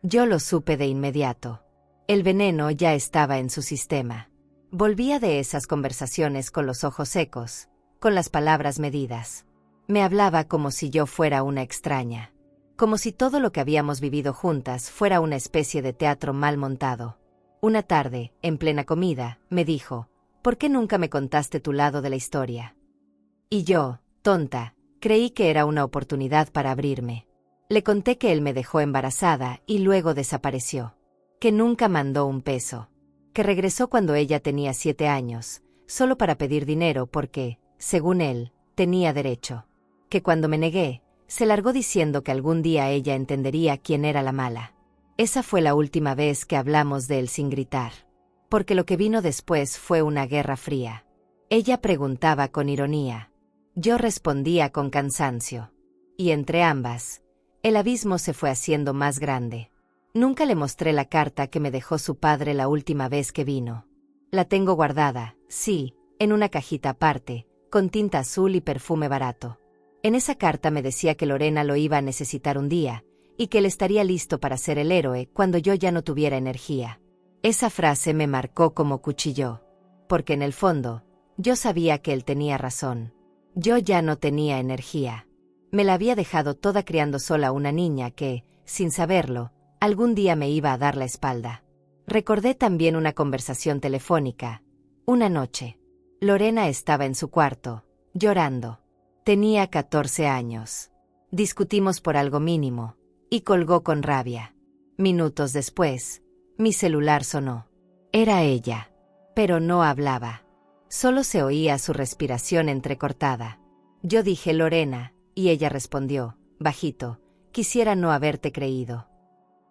Speaker 1: Yo lo supe de inmediato. El veneno ya estaba en su sistema. Volvía de esas conversaciones con los ojos secos, con las palabras medidas. Me hablaba como si yo fuera una extraña. Como si todo lo que habíamos vivido juntas fuera una especie de teatro mal montado. Una tarde, en plena comida, me dijo, ¿por qué nunca me contaste tu lado de la historia? Y yo, tonta, creí que era una oportunidad para abrirme. Le conté que él me dejó embarazada y luego desapareció. Que nunca mandó un peso. Que regresó cuando ella tenía 7 años, solo para pedir dinero porque, según él, tenía derecho. Que cuando me negué, se largó diciendo que algún día ella entendería quién era la mala. Esa fue la última vez que hablamos de él sin gritar. Porque lo que vino después fue una guerra fría. Ella preguntaba con ironía. Yo respondía con cansancio. Y entre ambas, el abismo se fue haciendo más grande. Nunca le mostré la carta que me dejó su padre la última vez que vino. La tengo guardada, sí, en una cajita aparte, con tinta azul y perfume barato. En esa carta me decía que Lorena lo iba a necesitar un día, y que él estaría listo para ser el héroe cuando yo ya no tuviera energía. Esa frase me marcó como cuchillo, porque en el fondo, yo sabía que él tenía razón. Yo ya no tenía energía. Me la había dejado toda criando sola una niña que, sin saberlo, algún día me iba a dar la espalda. Recordé también una conversación telefónica. Una noche. Lorena estaba en su cuarto, llorando. Tenía 14 años. Discutimos por algo mínimo, y colgó con rabia. Minutos después, mi celular sonó. Era ella, pero no hablaba. Solo se oía su respiración entrecortada. Yo dije Lorena, y ella respondió, bajito, quisiera no haberte creído.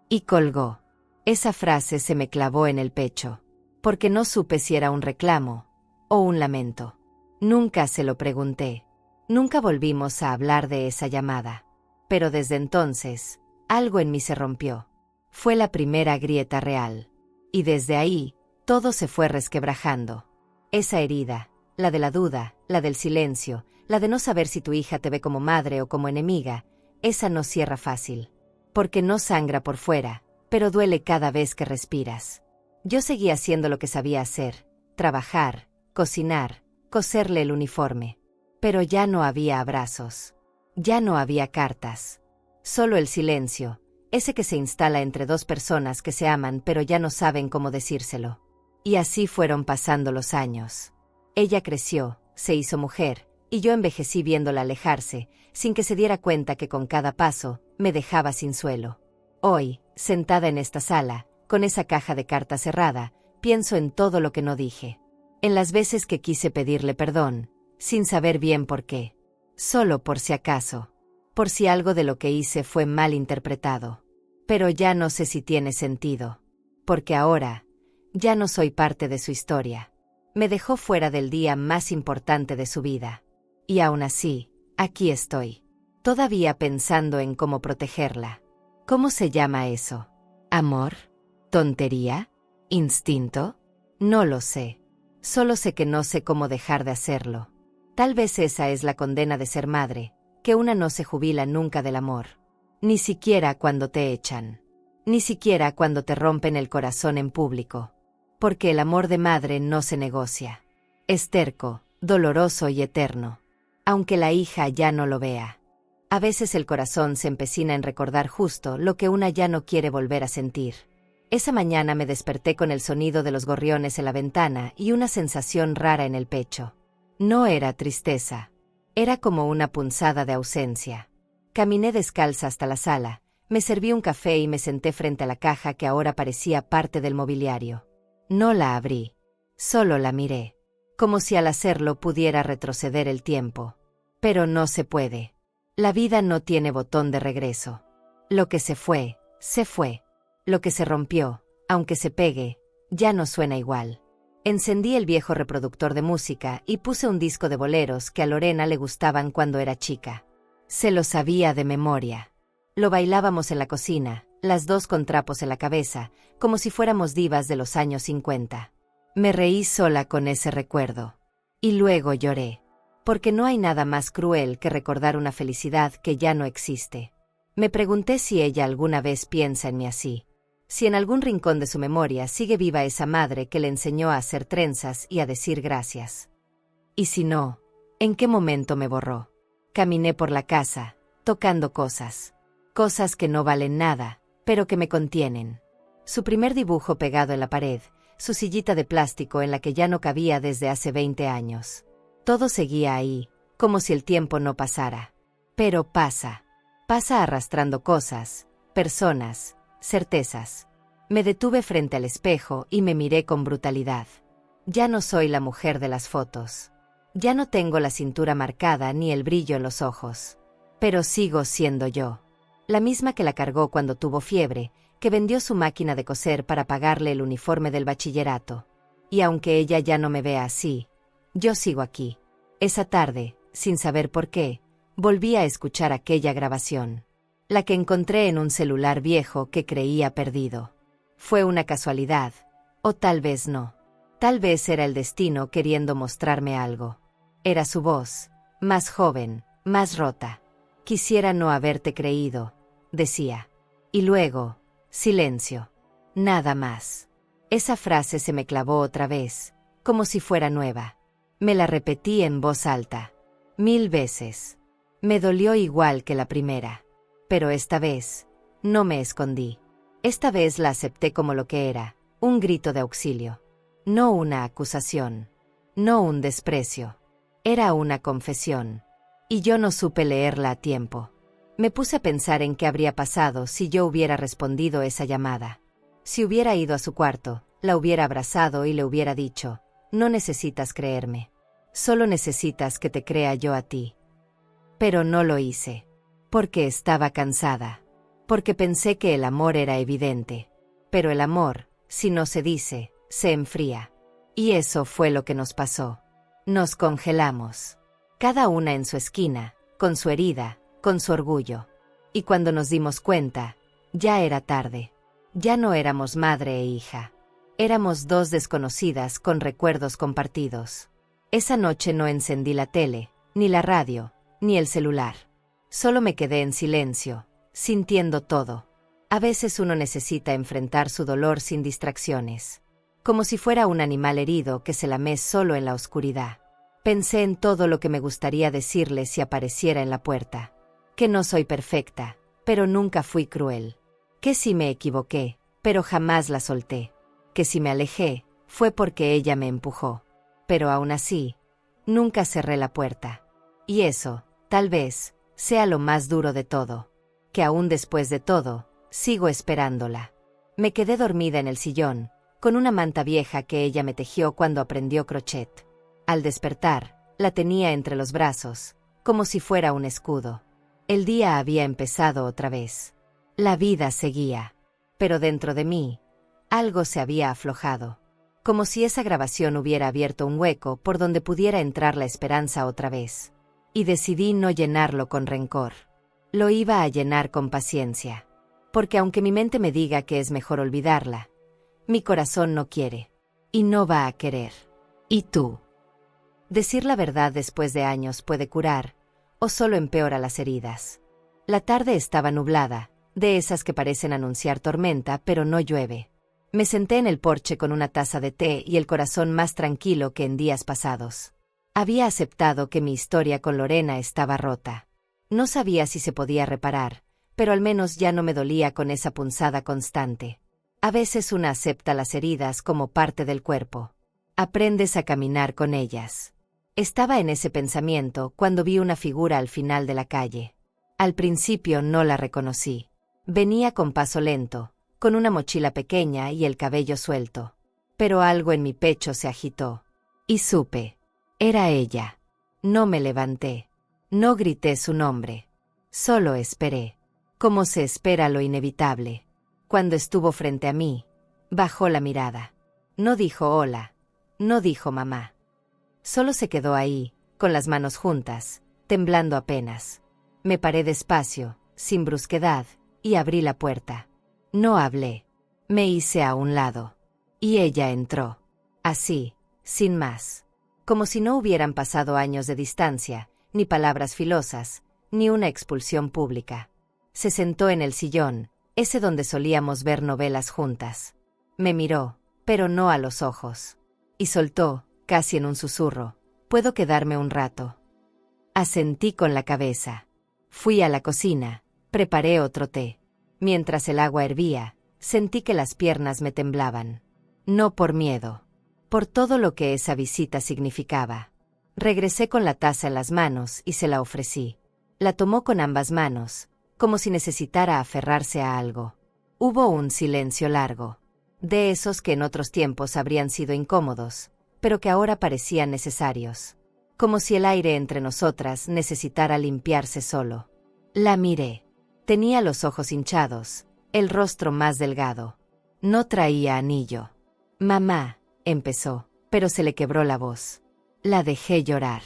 Speaker 1: Y colgó. Esa frase se me clavó en el pecho, porque no supe si era un reclamo o un lamento. Nunca se lo pregunté. Nunca volvimos a hablar de esa llamada. Pero desde entonces, algo en mí se rompió. Fue la primera grieta real. Y desde ahí, todo se fue resquebrajando. Esa herida, la de la duda, la del silencio, la de no saber si tu hija te ve como madre o como enemiga, esa no cierra fácil. Porque no sangra por fuera, pero duele cada vez que respiras. Yo seguía haciendo lo que sabía hacer, trabajar, cocinar, coserle el uniforme. Pero ya no había abrazos. Ya no había cartas. Solo el silencio, ese que se instala entre dos personas que se aman pero ya no saben cómo decírselo. Y así fueron pasando los años. Ella creció, se hizo mujer, y yo envejecí viéndola alejarse, sin que se diera cuenta que con cada paso, me dejaba sin suelo. Hoy, sentada en esta sala, con esa caja de cartas cerrada, pienso en todo lo que no dije. En las veces que quise pedirle perdón, sin saber bien por qué. Solo por si acaso. Por si algo de lo que hice fue mal interpretado. Pero ya no sé si tiene sentido. Porque ahora, ya no soy parte de su historia. Me dejó fuera del día más importante de su vida. Y aún así, aquí estoy. Todavía pensando en cómo protegerla. ¿Cómo se llama eso? ¿Amor? ¿Tontería? ¿Instinto? No lo sé. Solo sé que no sé cómo dejar de hacerlo. Tal vez esa es la condena de ser madre, que una no se jubila nunca del amor. Ni siquiera cuando te echan. Ni siquiera cuando te rompen el corazón en público. Porque el amor de madre no se negocia. Es terco, doloroso y eterno. Aunque la hija ya no lo vea. A veces el corazón se empecina en recordar justo lo que una ya no quiere volver a sentir. Esa mañana me desperté con el sonido de los gorriones en la ventana y una sensación rara en el pecho. No era tristeza. Era como una punzada de ausencia. Caminé descalza hasta la sala, me serví un café y me senté frente a la caja que ahora parecía parte del mobiliario. No la abrí. Solo la miré. Como si al hacerlo pudiera retroceder el tiempo. Pero no se puede. La vida no tiene botón de regreso. Lo que se fue, se fue. Lo que se rompió, aunque se pegue, ya no suena igual. Encendí el viejo reproductor de música y puse un disco de boleros que a Lorena le gustaban cuando era chica. Se lo sabía de memoria. Lo bailábamos en la cocina, las dos con trapos en la cabeza, como si fuéramos divas de los años 50. Me reí sola con ese recuerdo. Y luego lloré. Porque no hay nada más cruel que recordar una felicidad que ya no existe. Me pregunté si ella alguna vez piensa en mí así. Si en algún rincón de su memoria sigue viva esa madre que le enseñó a hacer trenzas y a decir gracias. Y si no, ¿en qué momento me borró? Caminé por la casa, tocando cosas. Cosas que no valen nada, pero que me contienen. Su primer dibujo pegado en la pared, su sillita de plástico en la que ya no cabía desde hace 20 años. Todo seguía ahí, como si el tiempo no pasara. Pero pasa. Pasa arrastrando cosas, personas, certezas. Me detuve frente al espejo y me miré con brutalidad. Ya no soy la mujer de las fotos. Ya no tengo la cintura marcada ni el brillo en los ojos. Pero sigo siendo yo. La misma que la cargó cuando tuvo fiebre, que vendió su máquina de coser para pagarle el uniforme del bachillerato. Y aunque ella ya no me vea así, yo sigo aquí. Esa tarde, sin saber por qué, volví a escuchar aquella grabación. La que encontré en un celular viejo que creía perdido. Fue una casualidad, o tal vez no. Tal vez era el destino queriendo mostrarme algo. Era su voz, más joven, más rota. Quisiera no haberte creído, decía. Y luego, silencio. Nada más. Esa frase se me clavó otra vez, como si fuera nueva. Me la repetí en voz alta. 1000 veces. Me dolió igual que la primera. Pero esta vez, no me escondí. Esta vez la acepté como lo que era, un grito de auxilio. No una acusación. No un desprecio. Era una confesión. Y yo no supe leerla a tiempo. Me puse a pensar en qué habría pasado si yo hubiera respondido esa llamada. Si hubiera ido a su cuarto, la hubiera abrazado y le hubiera dicho, no necesitas creerme. Solo necesitas que te crea yo a ti. Pero no lo hice. Porque estaba cansada. Porque pensé que el amor era evidente. Pero el amor, si no se dice, se enfría. Y eso fue lo que nos pasó. Nos congelamos. Cada una en su esquina, con su herida, con su orgullo. Y cuando nos dimos cuenta, ya era tarde. Ya no éramos madre e hija. Éramos dos desconocidas con recuerdos compartidos. Esa noche no encendí la tele, ni la radio, ni el celular. Solo me quedé en silencio, sintiendo todo. A veces uno necesita enfrentar su dolor sin distracciones. Como si fuera un animal herido que se lame solo en la oscuridad. Pensé en todo lo que me gustaría decirle si apareciera en la puerta. Que no soy perfecta, pero nunca fui cruel. Que si me equivoqué, pero jamás la solté. Que si me alejé, fue porque ella me empujó. Pero aún así, nunca cerré la puerta. Y eso, tal vez, sea lo más duro de todo. Que aún después de todo, sigo esperándola. Me quedé dormida en el sillón, con una manta vieja que ella me tejió cuando aprendió crochet. Al despertar, la tenía entre los brazos, como si fuera un escudo. El día había empezado otra vez. La vida seguía. Pero dentro de mí, algo se había aflojado. Como si esa grabación hubiera abierto un hueco por donde pudiera entrar la esperanza otra vez. Y decidí no llenarlo con rencor. Lo iba a llenar con paciencia. Porque aunque mi mente me diga que es mejor olvidarla, mi corazón no quiere. Y no va a querer. ¿Y tú? Decir la verdad después de años puede curar, o solo empeora las heridas. La tarde estaba nublada, de esas que parecen anunciar tormenta pero no llueve. Me senté en el porche con una taza de té y el corazón más tranquilo que en días pasados. Había aceptado que mi historia con Lorena estaba rota. No sabía si se podía reparar, pero al menos ya no me dolía con esa punzada constante. A veces una acepta las heridas como parte del cuerpo. Aprendes a caminar con ellas. Estaba en ese pensamiento cuando vi una figura al final de la calle. Al principio no la reconocí. Venía con paso lento, con una mochila pequeña y el cabello suelto. Pero algo en mi pecho se agitó. Y supe. Era ella. No me levanté. No grité su nombre. Solo esperé. Como se espera lo inevitable. Cuando estuvo frente a mí, bajó la mirada. No dijo hola. No dijo mamá. Solo se quedó ahí, con las manos juntas, temblando apenas. Me paré despacio, sin brusquedad, y abrí la puerta. No hablé. Me hice a un lado. Y ella entró. Así, sin más. Como si no hubieran pasado años de distancia, ni palabras filosas, ni una expulsión pública. Se sentó en el sillón, ese donde solíamos ver novelas juntas. Me miró, pero no a los ojos. Y soltó, casi en un susurro, «¿Puedo quedarme un rato?» Asentí con la cabeza. Fui a la cocina, preparé otro té. Mientras el agua hervía, sentí que las piernas me temblaban. No por miedo, por todo lo que esa visita significaba. Regresé con la taza en las manos y se la ofrecí. La tomó con ambas manos, como si necesitara aferrarse a algo. Hubo un silencio largo, de esos que en otros tiempos habrían sido incómodos, pero que ahora parecían necesarios. Como si el aire entre nosotras necesitara limpiarse solo. La miré. Tenía los ojos hinchados, el rostro más delgado. No traía anillo. «Mamá», empezó, pero se le quebró la voz. La dejé llorar.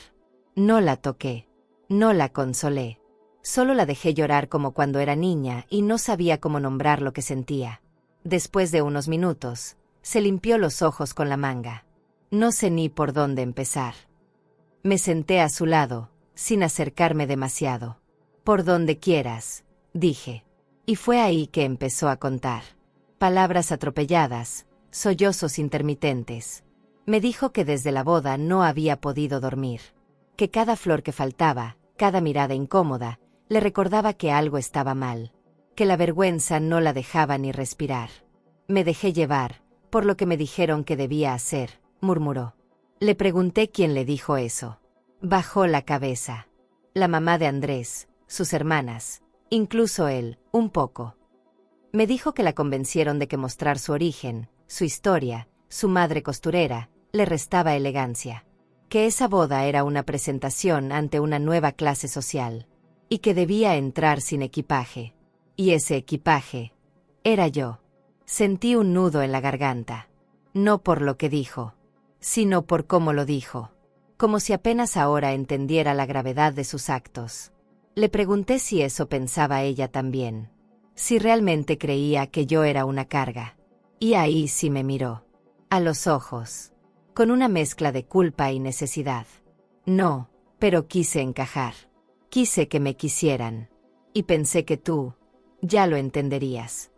Speaker 1: No la toqué. No la consolé. Solo la dejé llorar como cuando era niña y no sabía cómo nombrar lo que sentía. Después de unos minutos, se limpió los ojos con la manga. No sé ni por dónde empezar. Me senté a su lado, sin acercarme demasiado. «Por donde quieras», dije. Y fue ahí que empezó a contar. Palabras atropelladas, sollozos intermitentes. Me dijo que desde la boda no había podido dormir. Que cada flor que faltaba, cada mirada incómoda, le recordaba que algo estaba mal. Que la vergüenza no la dejaba ni respirar. Me dejé llevar, por lo que me dijeron que debía hacer, murmuró. Le pregunté quién le dijo eso. Bajó la cabeza. La mamá de Andrés, sus hermanas, incluso él, un poco. Me dijo que la convencieron de que mostrar su origen, su historia, su madre costurera, le restaba elegancia. Que esa boda era una presentación ante una nueva clase social. Y que debía entrar sin equipaje. Y ese equipaje era yo. Sentí un nudo en la garganta. No por lo que dijo, sino por cómo lo dijo. Como si apenas ahora entendiera la gravedad de sus actos. Le pregunté si eso pensaba ella también. Si realmente creía que yo era una carga. Y ahí sí me miró. A los ojos. Con una mezcla de culpa y necesidad. No, pero quise encajar. Quise que me quisieran. Y pensé que tú ya lo entenderías.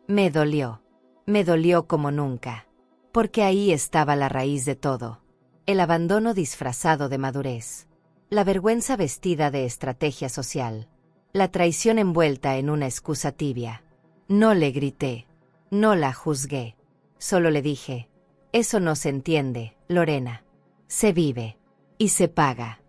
Speaker 1: Me dolió. Me dolió como nunca. Porque ahí estaba la raíz de todo. El abandono disfrazado de madurez. La vergüenza vestida de estrategia social. La traición envuelta en una excusa tibia. No le grité. No la juzgué. Solo le dije, eso no se entiende, Lorena. Se vive. Y se paga.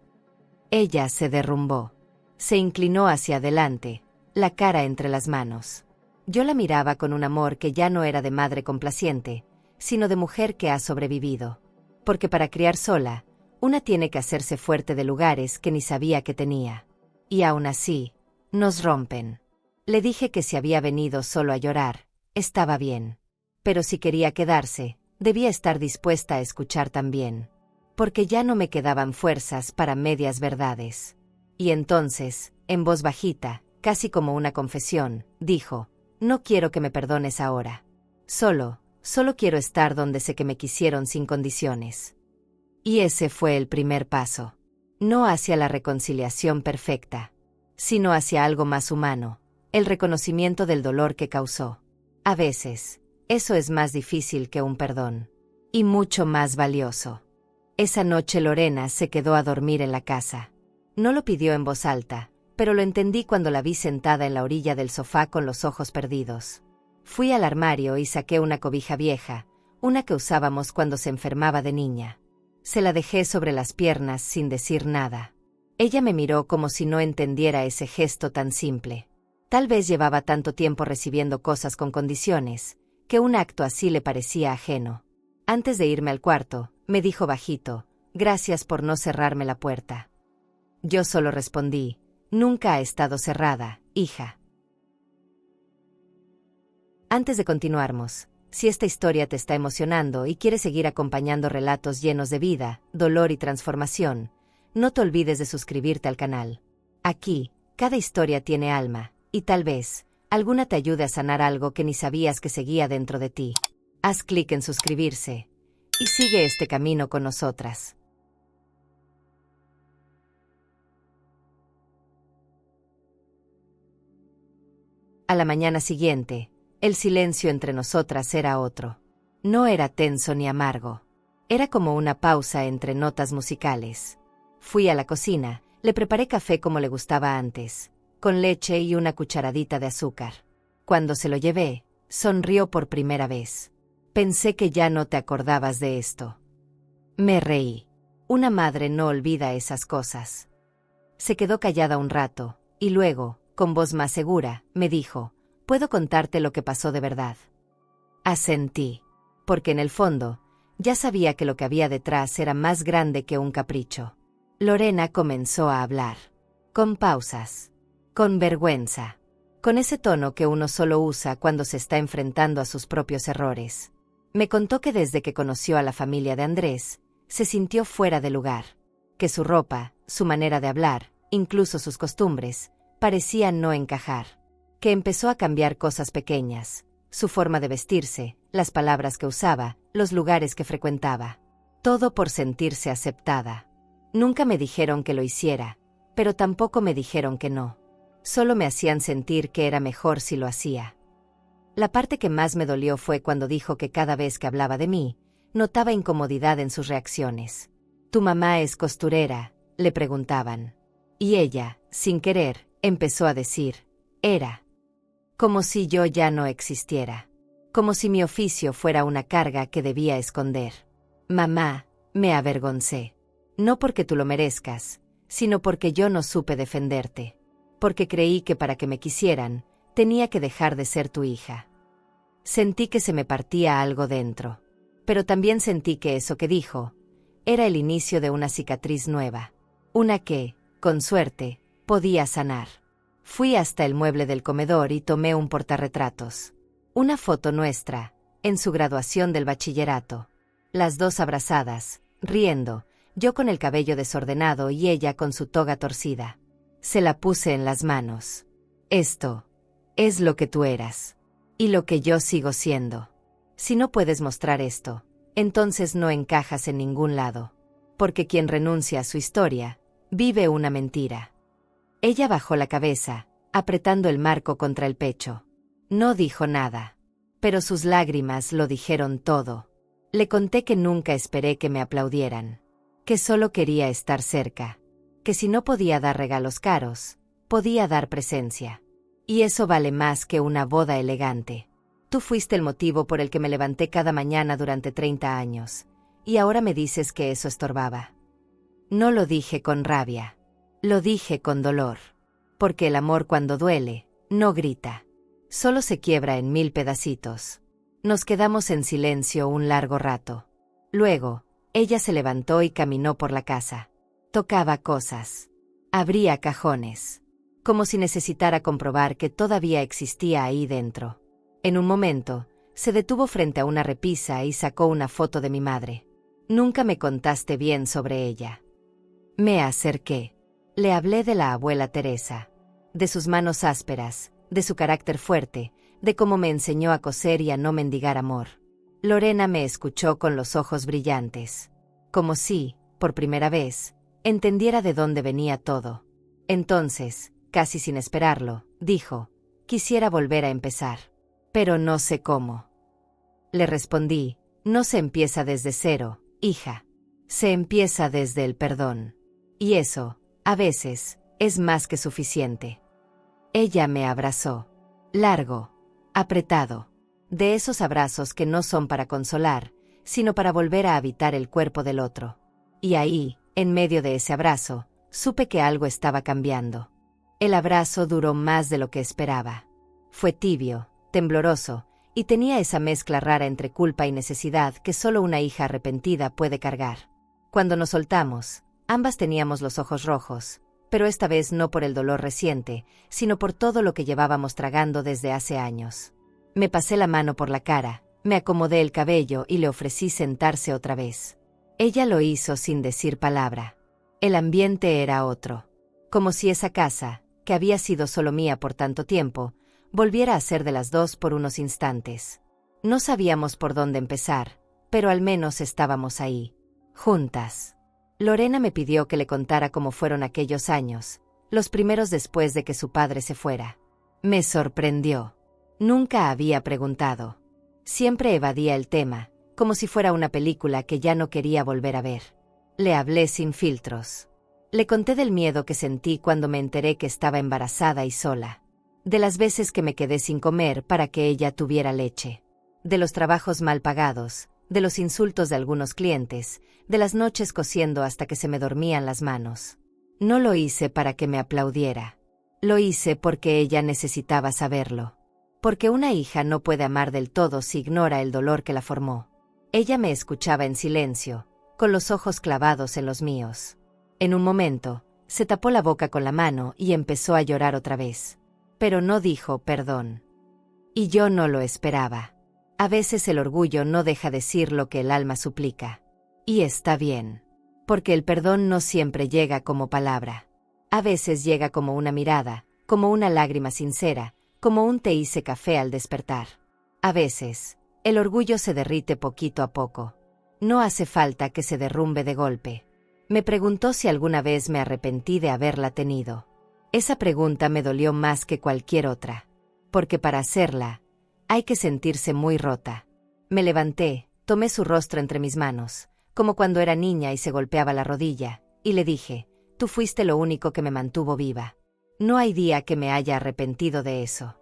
Speaker 1: Ella se derrumbó. Se inclinó hacia adelante, la cara entre las manos. Yo la miraba con un amor que ya no era de madre complaciente, sino de mujer que ha sobrevivido. Porque para criar sola, una tiene que hacerse fuerte de lugares que ni sabía que tenía. Y aún así, nos rompen. Le dije que si había venido solo a llorar, estaba bien. Pero si quería quedarse, debía estar dispuesta a escuchar también. Porque ya no me quedaban fuerzas para medias verdades. Y entonces, en voz bajita, casi como una confesión, dijo, no quiero que me perdones ahora. Solo quiero estar donde sé que me quisieron sin condiciones. Y ese fue el primer paso. No hacia la reconciliación perfecta, sino hacia algo más humano, el reconocimiento del dolor que causó. A veces, eso es más difícil que un perdón. Y mucho más valioso. Esa noche Lorena se quedó a dormir en la casa. No lo pidió en voz alta, pero lo entendí cuando la vi sentada en la orilla del sofá con los ojos perdidos. Fui al armario y saqué una cobija vieja, una que usábamos cuando se enfermaba de niña. Se la dejé sobre las piernas sin decir nada. Ella me miró como si no entendiera ese gesto tan simple. Tal vez llevaba tanto tiempo recibiendo cosas con condiciones, que un acto así le parecía ajeno. Antes de irme al cuarto, me dijo bajito, gracias por no cerrarme la puerta. Yo solo respondí, nunca ha estado cerrada, hija. Antes de continuarmos, si esta historia te está emocionando y quieres seguir acompañando relatos llenos de vida, dolor y transformación, no te olvides de suscribirte al canal. Aquí, cada historia tiene alma, y tal vez, alguna te ayude a sanar algo que ni sabías que seguía dentro de ti. Haz clic en suscribirse, y sigue este camino con nosotras. A la mañana siguiente, el silencio entre nosotras era otro. No era tenso ni amargo. Era como una pausa entre notas musicales. Fui a la cocina, le preparé café como le gustaba antes, con leche y una cucharadita de azúcar. Cuando se lo llevé, sonrió por primera vez. Pensé que ya no te acordabas de esto. Me reí. Una madre no olvida esas cosas. Se quedó callada un rato, y luego, con voz más segura, me dijo, puedo contarte lo que pasó de verdad. Asentí, porque en el fondo, ya sabía que lo que había detrás era más grande que un capricho. Lorena comenzó a hablar. Con pausas. Con vergüenza. Con ese tono que uno solo usa cuando se está enfrentando a sus propios errores. Me contó que desde que conoció a la familia de Andrés, se sintió fuera de lugar. Que su ropa, su manera de hablar, incluso sus costumbres, parecían no encajar. Que empezó a cambiar cosas pequeñas, su forma de vestirse, las palabras que usaba, los lugares que frecuentaba. Todo por sentirse aceptada. Nunca me dijeron que lo hiciera, pero tampoco me dijeron que no. Solo me hacían sentir que era mejor si lo hacía. La parte que más me dolió fue cuando dijo que cada vez que hablaba de mí, notaba incomodidad en sus reacciones. ¿Tu mamá es costurera?, le preguntaban. Y ella, sin querer, empezó a decir, era. Como si yo ya no existiera. Como si mi oficio fuera una carga que debía esconder. Mamá, me avergoncé. No porque tú lo merezcas, sino porque yo no supe defenderte. Porque creí que para que me quisieran, tenía que dejar de ser tu hija. Sentí que se me partía algo dentro. Pero también sentí que eso que dijo era el inicio de una cicatriz nueva. Una que, con suerte, podía sanar. Fui hasta el mueble del comedor y tomé un portarretratos. Una foto nuestra, en su graduación del bachillerato. Las dos abrazadas, riendo, yo con el cabello desordenado y ella con su toga torcida. Se la puse en las manos. Esto es lo que tú eras. Y lo que yo sigo siendo. Si no puedes mostrar esto, entonces no encajas en ningún lado. Porque quien renuncia a su historia, vive una mentira. Ella bajó la cabeza, apretando el marco contra el pecho. No dijo nada. Pero sus lágrimas lo dijeron todo. Le conté que nunca esperé que me aplaudieran. Que solo quería estar cerca. Que si no podía dar regalos caros, podía dar presencia. Y eso vale más que una boda elegante. Tú fuiste el motivo por el que me levanté cada mañana durante 30 años. Y ahora me dices que eso estorbaba. No lo dije con rabia. Lo dije con dolor. Porque el amor cuando duele, no grita. Solo se quiebra en 1000 pedacitos. Nos quedamos en silencio un largo rato. Luego, ella se levantó y caminó por la casa. Tocaba cosas. Abría cajones. Como si necesitara comprobar que todavía existía ahí dentro. En un momento, se detuvo frente a una repisa y sacó una foto de mi madre. Nunca me contaste bien sobre ella. Me acerqué. Le hablé de la abuela Teresa. De sus manos ásperas, de su carácter fuerte, de cómo me enseñó a coser y a no mendigar amor. Lorena me escuchó con los ojos brillantes. Como si, por primera vez, entendiera de dónde venía todo. Entonces, casi sin esperarlo, dijo, quisiera volver a empezar. Pero no sé cómo. Le respondí, no se empieza desde cero, hija. Se empieza desde el perdón. Y eso, a veces, es más que suficiente. Ella me abrazó. Largo, apretado. De esos abrazos que no son para consolar, sino para volver a habitar el cuerpo del otro. Y ahí, en medio de ese abrazo, supe que algo estaba cambiando. El abrazo duró más de lo que esperaba. Fue tibio, tembloroso, y tenía esa mezcla rara entre culpa y necesidad que solo una hija arrepentida puede cargar. Cuando nos soltamos, ambas teníamos los ojos rojos, pero esta vez no por el dolor reciente, sino por todo lo que llevábamos tragando desde hace años. Me pasé la mano por la cara, me acomodé el cabello y le ofrecí sentarse otra vez. Ella lo hizo sin decir palabra. El ambiente era otro. Como si esa casa, que había sido solo mía por tanto tiempo, volviera a ser de las dos por unos instantes. No sabíamos por dónde empezar, pero al menos estábamos ahí, juntas. Lorena me pidió que le contara cómo fueron aquellos años, los primeros después de que su padre se fuera. Me sorprendió. Nunca había preguntado. Siempre evadía el tema, como si fuera una película que ya no quería volver a ver. Le hablé sin filtros. Le conté del miedo que sentí cuando me enteré que estaba embarazada y sola. De las veces que me quedé sin comer para que ella tuviera leche. De los trabajos mal pagados, de los insultos de algunos clientes, de las noches cosiendo hasta que se me dormían las manos. No lo hice para que me aplaudiera. Lo hice porque ella necesitaba saberlo. Porque una hija no puede amar del todo si ignora el dolor que la formó. Ella me escuchaba en silencio, con los ojos clavados en los míos. En un momento, se tapó la boca con la mano y empezó a llorar otra vez. Pero no dijo perdón. Y yo no lo esperaba. A veces el orgullo no deja decir lo que el alma suplica. Y está bien. Porque el perdón no siempre llega como palabra. A veces llega como una mirada, como una lágrima sincera, como un te hice café al despertar. A veces, el orgullo se derrite poquito a poco. No hace falta que se derrumbe de golpe. Me preguntó si alguna vez me arrepentí de haberla tenido. Esa pregunta me dolió más que cualquier otra. Porque para hacerla, hay que sentirse muy rota. Me levanté, tomé su rostro entre mis manos, como cuando era niña y se golpeaba la rodilla, y le dije, tú fuiste lo único que me mantuvo viva. No hay día que me haya arrepentido de eso.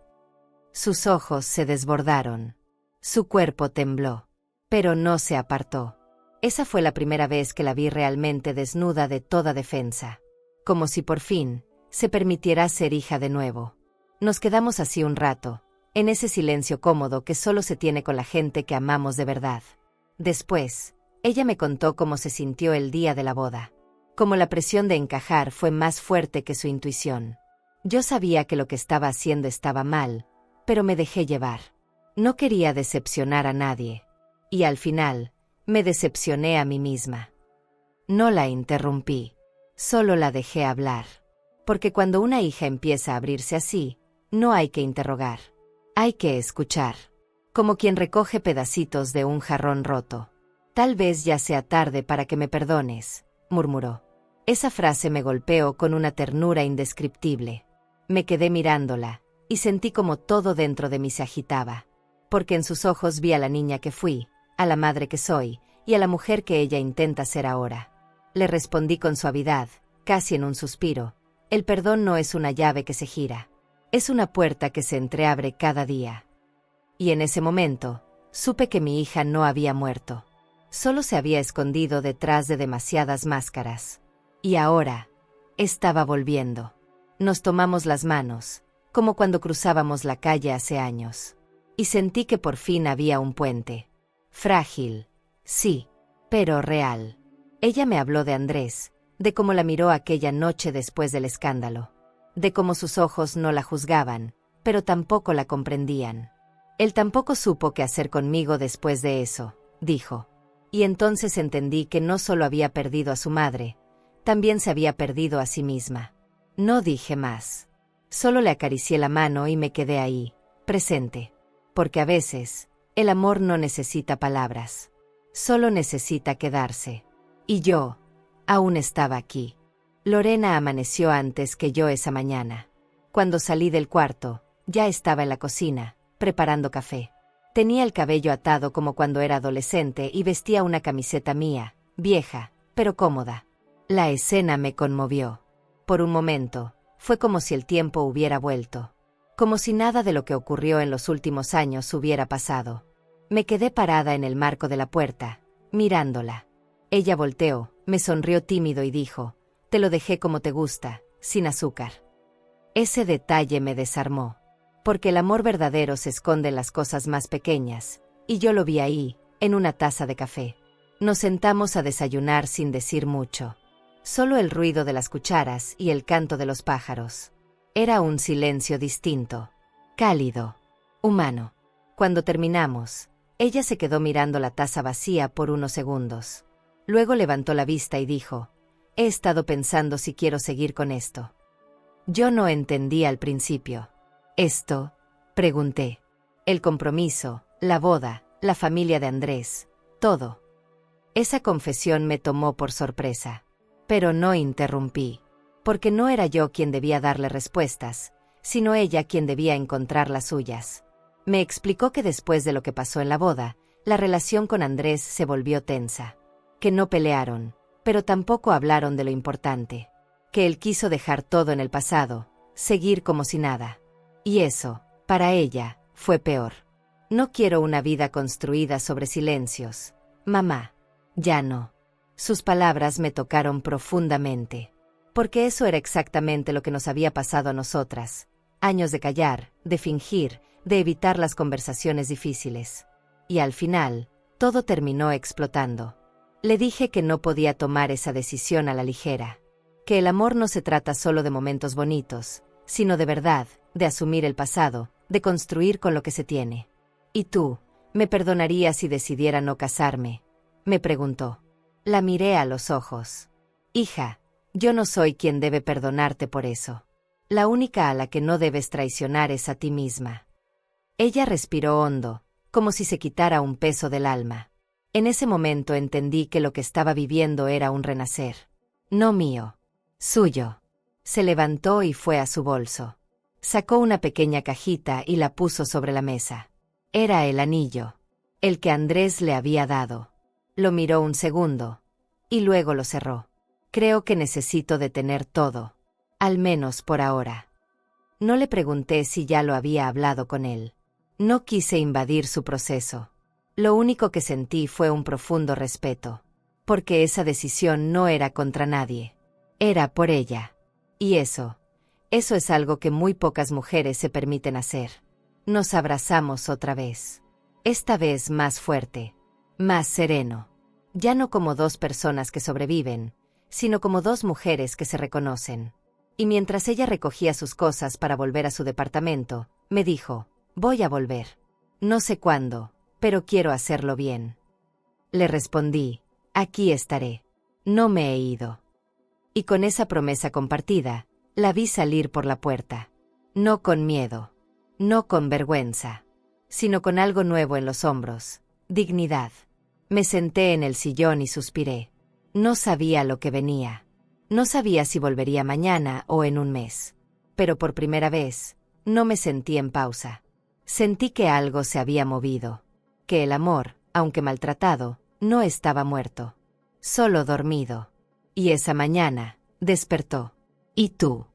Speaker 1: Sus ojos se desbordaron. Su cuerpo tembló. Pero no se apartó. Esa fue la primera vez que la vi realmente desnuda de toda defensa. Como si por fin se permitiera ser hija de nuevo. Nos quedamos así un rato, en ese silencio cómodo que solo se tiene con la gente que amamos de verdad. Después, ella me contó cómo se sintió el día de la boda. Cómo la presión de encajar fue más fuerte que su intuición. Yo sabía que lo que estaba haciendo estaba mal, pero me dejé llevar. No quería decepcionar a nadie. Y al final, me decepcioné a mí misma. No la interrumpí. Solo la dejé hablar. Porque cuando una hija empieza a abrirse así, no hay que interrogar. Hay que escuchar. Como quien recoge pedacitos de un jarrón roto. Tal vez ya sea tarde para que me perdones, murmuró. Esa frase me golpeó con una ternura indescriptible. Me quedé mirándola, y sentí como todo dentro de mí se agitaba. Porque en sus ojos vi a la niña que fui, a la madre que soy, y a la mujer que ella intenta ser ahora. Le respondí con suavidad, casi en un suspiro. El perdón no es una llave que se gira. Es una puerta que se entreabre cada día. Y en ese momento, supe que mi hija no había muerto. Solo se había escondido detrás de demasiadas máscaras. Y ahora, estaba volviendo. Nos tomamos las manos, como cuando cruzábamos la calle hace años. Y sentí que por fin había un puente. Frágil, sí, pero real. Ella me habló de Andrés, de cómo la miró aquella noche después del escándalo. De cómo sus ojos no la juzgaban, pero tampoco la comprendían. Él tampoco supo qué hacer conmigo después de eso, dijo. Y entonces entendí que no solo había perdido a su madre, también se había perdido a sí misma. No dije más. Solo le acaricié la mano y me quedé ahí, presente. Porque a veces, el amor no necesita palabras. Solo necesita quedarse. Y yo, aún estaba aquí. Lorena amaneció antes que yo esa mañana. Cuando salí del cuarto, ya estaba en la cocina, preparando café. Tenía el cabello atado como cuando era adolescente y vestía una camiseta mía, vieja, pero cómoda. La escena me conmovió. Por un momento, fue como si el tiempo hubiera vuelto. Como si nada de lo que ocurrió en los últimos años hubiera pasado. Me quedé parada en el marco de la puerta, mirándola. Ella volteó, me sonrió tímido y dijo, «Te lo dejé como te gusta, sin azúcar». Ese detalle me desarmó. Porque el amor verdadero se esconde en las cosas más pequeñas, y yo lo vi ahí, en una taza de café. Nos sentamos a desayunar sin decir mucho. Solo el ruido de las cucharas y el canto de los pájaros. Era un silencio distinto, cálido, humano. Cuando terminamos, ella se quedó mirando la taza vacía por unos segundos. Luego levantó la vista y dijo, «He estado pensando si quiero seguir con esto». Yo no entendí al principio. «¿Esto?», pregunté. El compromiso, la boda, la familia de Andrés, todo. Esa confesión me tomó por sorpresa. Pero no interrumpí. Porque no era yo quien debía darle respuestas, sino ella quien debía encontrar las suyas. Me explicó que después de lo que pasó en la boda, la relación con Andrés se volvió tensa. Que no pelearon, pero tampoco hablaron de lo importante. Que él quiso dejar todo en el pasado, seguir como si nada. Y eso, para ella, fue peor. No quiero una vida construida sobre silencios. Mamá. Ya no. Sus palabras me tocaron profundamente. Porque eso era exactamente lo que nos había pasado a nosotras. Años de callar, de fingir, de evitar las conversaciones difíciles. Y al final, todo terminó explotando. Le dije que no podía tomar esa decisión a la ligera. Que el amor no se trata solo de momentos bonitos, sino de verdad, de asumir el pasado, de construir con lo que se tiene. ¿Y tú, me perdonarías si decidiera no casarme?, me preguntó. La miré a los ojos. Hija, yo no soy quien debe perdonarte por eso. La única a la que no debes traicionar es a ti misma. Ella respiró hondo, como si se quitara un peso del alma. En ese momento entendí que lo que estaba viviendo era un renacer. No mío. Suyo. Se levantó y fue a su bolso. Sacó una pequeña cajita y la puso sobre la mesa. Era el anillo. El que Andrés le había dado. Lo miró un segundo. Y luego lo cerró. Creo que necesito detener todo. Al menos por ahora. No le pregunté si ya lo había hablado con él. No quise invadir su proceso. Lo único que sentí fue un profundo respeto. Porque esa decisión no era contra nadie. Era por ella. Y eso es algo que muy pocas mujeres se permiten hacer. Nos abrazamos otra vez. Esta vez más fuerte. más sereno. Ya no como dos personas que sobreviven, sino como dos mujeres que se reconocen. Y mientras ella recogía sus cosas para volver a su departamento, me dijo, voy a volver. No sé cuándo, pero quiero hacerlo bien. Le respondí, aquí estaré. No me he ido. Y con esa promesa compartida, la vi salir por la puerta. No con miedo, no con vergüenza, sino con algo nuevo en los hombros, dignidad. Me senté en el sillón y suspiré. No sabía lo que venía. No sabía si volvería mañana o en un mes. Pero por primera vez, no me sentí en pausa. Sentí que algo se había movido. Que el amor, aunque maltratado, no estaba muerto. Solo dormido. Y esa mañana, despertó. ¿Y tú?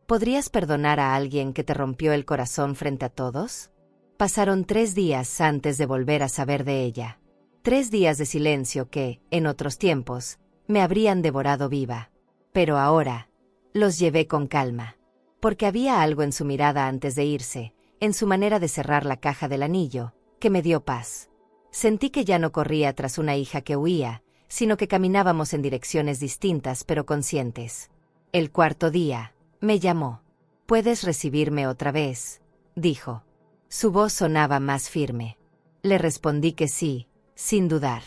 Speaker 1: ¿Podrías perdonar a alguien que te rompió el corazón frente a todos? Pasaron 3 días antes de volver a saber de ella. 3 días de silencio que, en otros tiempos, me habrían devorado viva. Pero ahora, los llevé con calma. Porque había algo en su mirada antes de irse, en su manera de cerrar la caja del anillo, que me dio paz. Sentí que ya no corría tras una hija que huía, sino que caminábamos en direcciones distintas pero conscientes. El 4.º día, me llamó. ¿Puedes recibirme otra vez?, dijo. Su voz sonaba más firme. Le respondí que sí, sin dudar.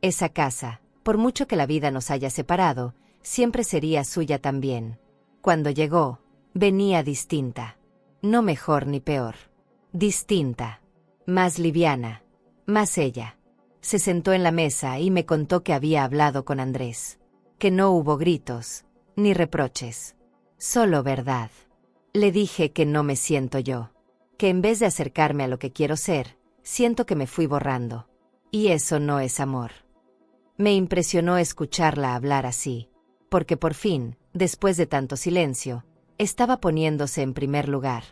Speaker 1: Esa casa, por mucho que la vida nos haya separado, siempre sería suya también. Cuando llegó, venía distinta. No mejor ni peor. Distinta. Más liviana. Más ella. Se sentó en la mesa y me contó que había hablado con Andrés. Que no hubo gritos, ni reproches. Solo verdad. Le dije que no me siento yo. Que en vez de acercarme a lo que quiero ser, siento que me fui borrando. Y eso no es amor. Me impresionó escucharla hablar así. Porque por fin, después de tanto silencio, estaba poniéndose en primer lugar.